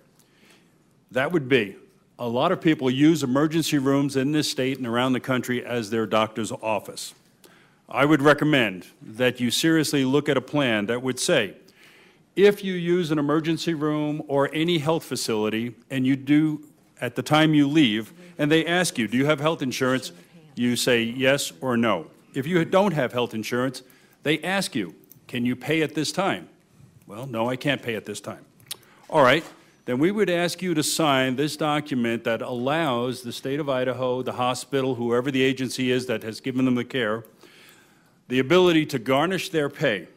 That would be, a lot of people use emergency rooms in this state and around the country as their doctor's office. I would recommend that you seriously look at a plan that would say, if you use an emergency room or any health facility and you do, at the time you leave, and they ask you, do you have health insurance? You say yes or no. If you don't have health insurance, they ask you, can you pay at this time? Well, no, I can't pay at this time. All right, then we would ask you to sign this document that allows the state of Idaho, the hospital, whoever the agency is that has given them the care, the ability to garnish their pay.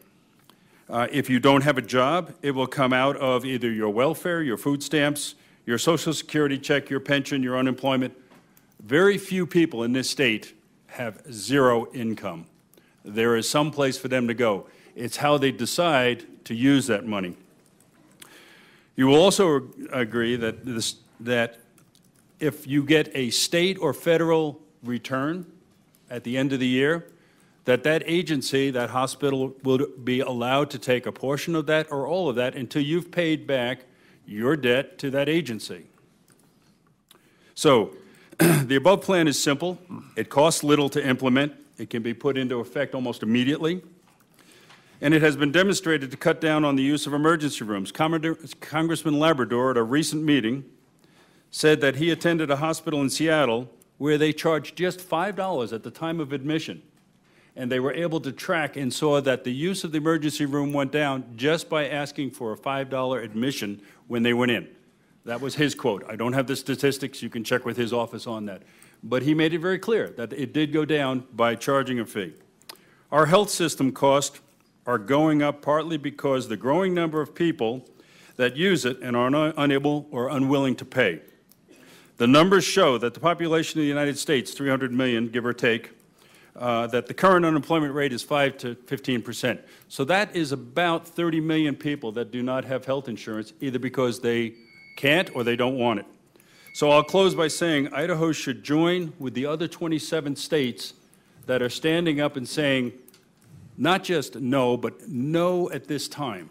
If you don't have a job, it will come out of either your welfare, your food stamps, your Social Security check, your pension, your unemployment. Very few people in this state have zero income. There is some place for them to go. It's how they decide to use that money. You will also agree that if you get a state or federal return at the end of the year, that agency, that hospital, will be allowed to take a portion of that or all of that until you've paid back your debt to that agency. So the above plan is simple. It costs little to implement. It can be put into effect almost immediately. And it has been demonstrated to cut down on the use of emergency rooms. Congressman Labrador, at a recent meeting, said that he attended a hospital in Seattle where they charged just $5 at the time of admission. And they were able to track and saw that the use of the emergency room went down just by asking for a $5 admission when they went in. That was his quote. I don't have the statistics. You can check with his office on that. But he made it very clear that it did go down by charging a fee. Our health system costs are going up partly because the growing number of people that use it and are unable or unwilling to pay. The numbers show that the population of the United States, 300 million, give or take, that the current unemployment rate is 5 to 15%. So that is about 30 million people that do not have health insurance, either because they can't or they don't want it. So I'll close by saying Idaho should join with the other 27 states that are standing up and saying, not just no, but no at this time.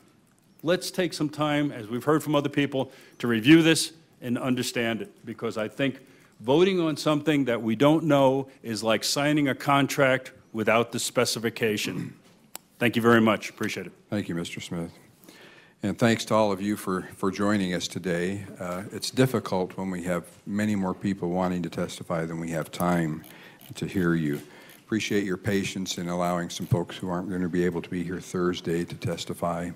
Let's take some time, as we've heard from other people, to review this and understand it, because I think voting on something that we don't know is like signing a contract without the specification. Thank you very much. Appreciate it. Thank you, Mr. Smith. And thanks to all of you for joining us today. It's difficult when we have many more people wanting to testify than we have time to hear you. Appreciate your patience in allowing some folks who aren't going to be able to be here Thursday to testify.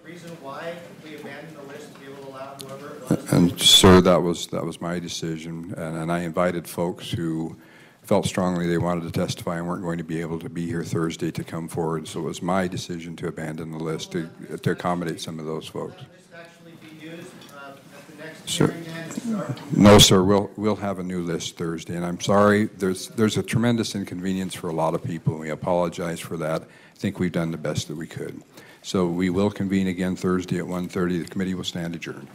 Reason why we abandoned the list to be able to allow whoever it was? And sir, that was my decision, and I invited folks who felt strongly they wanted to testify and weren't going to be able to be here Thursday to come forward. So it was my decision to abandon the list to accommodate some of those folks. Will this actually be used at the next Sir, hearing? no, sir. We'll have a new list Thursday, and I'm sorry. There's a tremendous inconvenience for a lot of people, and we apologize for that. I think we've done the best that we could. So we will convene again Thursday at 1:30. The committee will stand adjourned.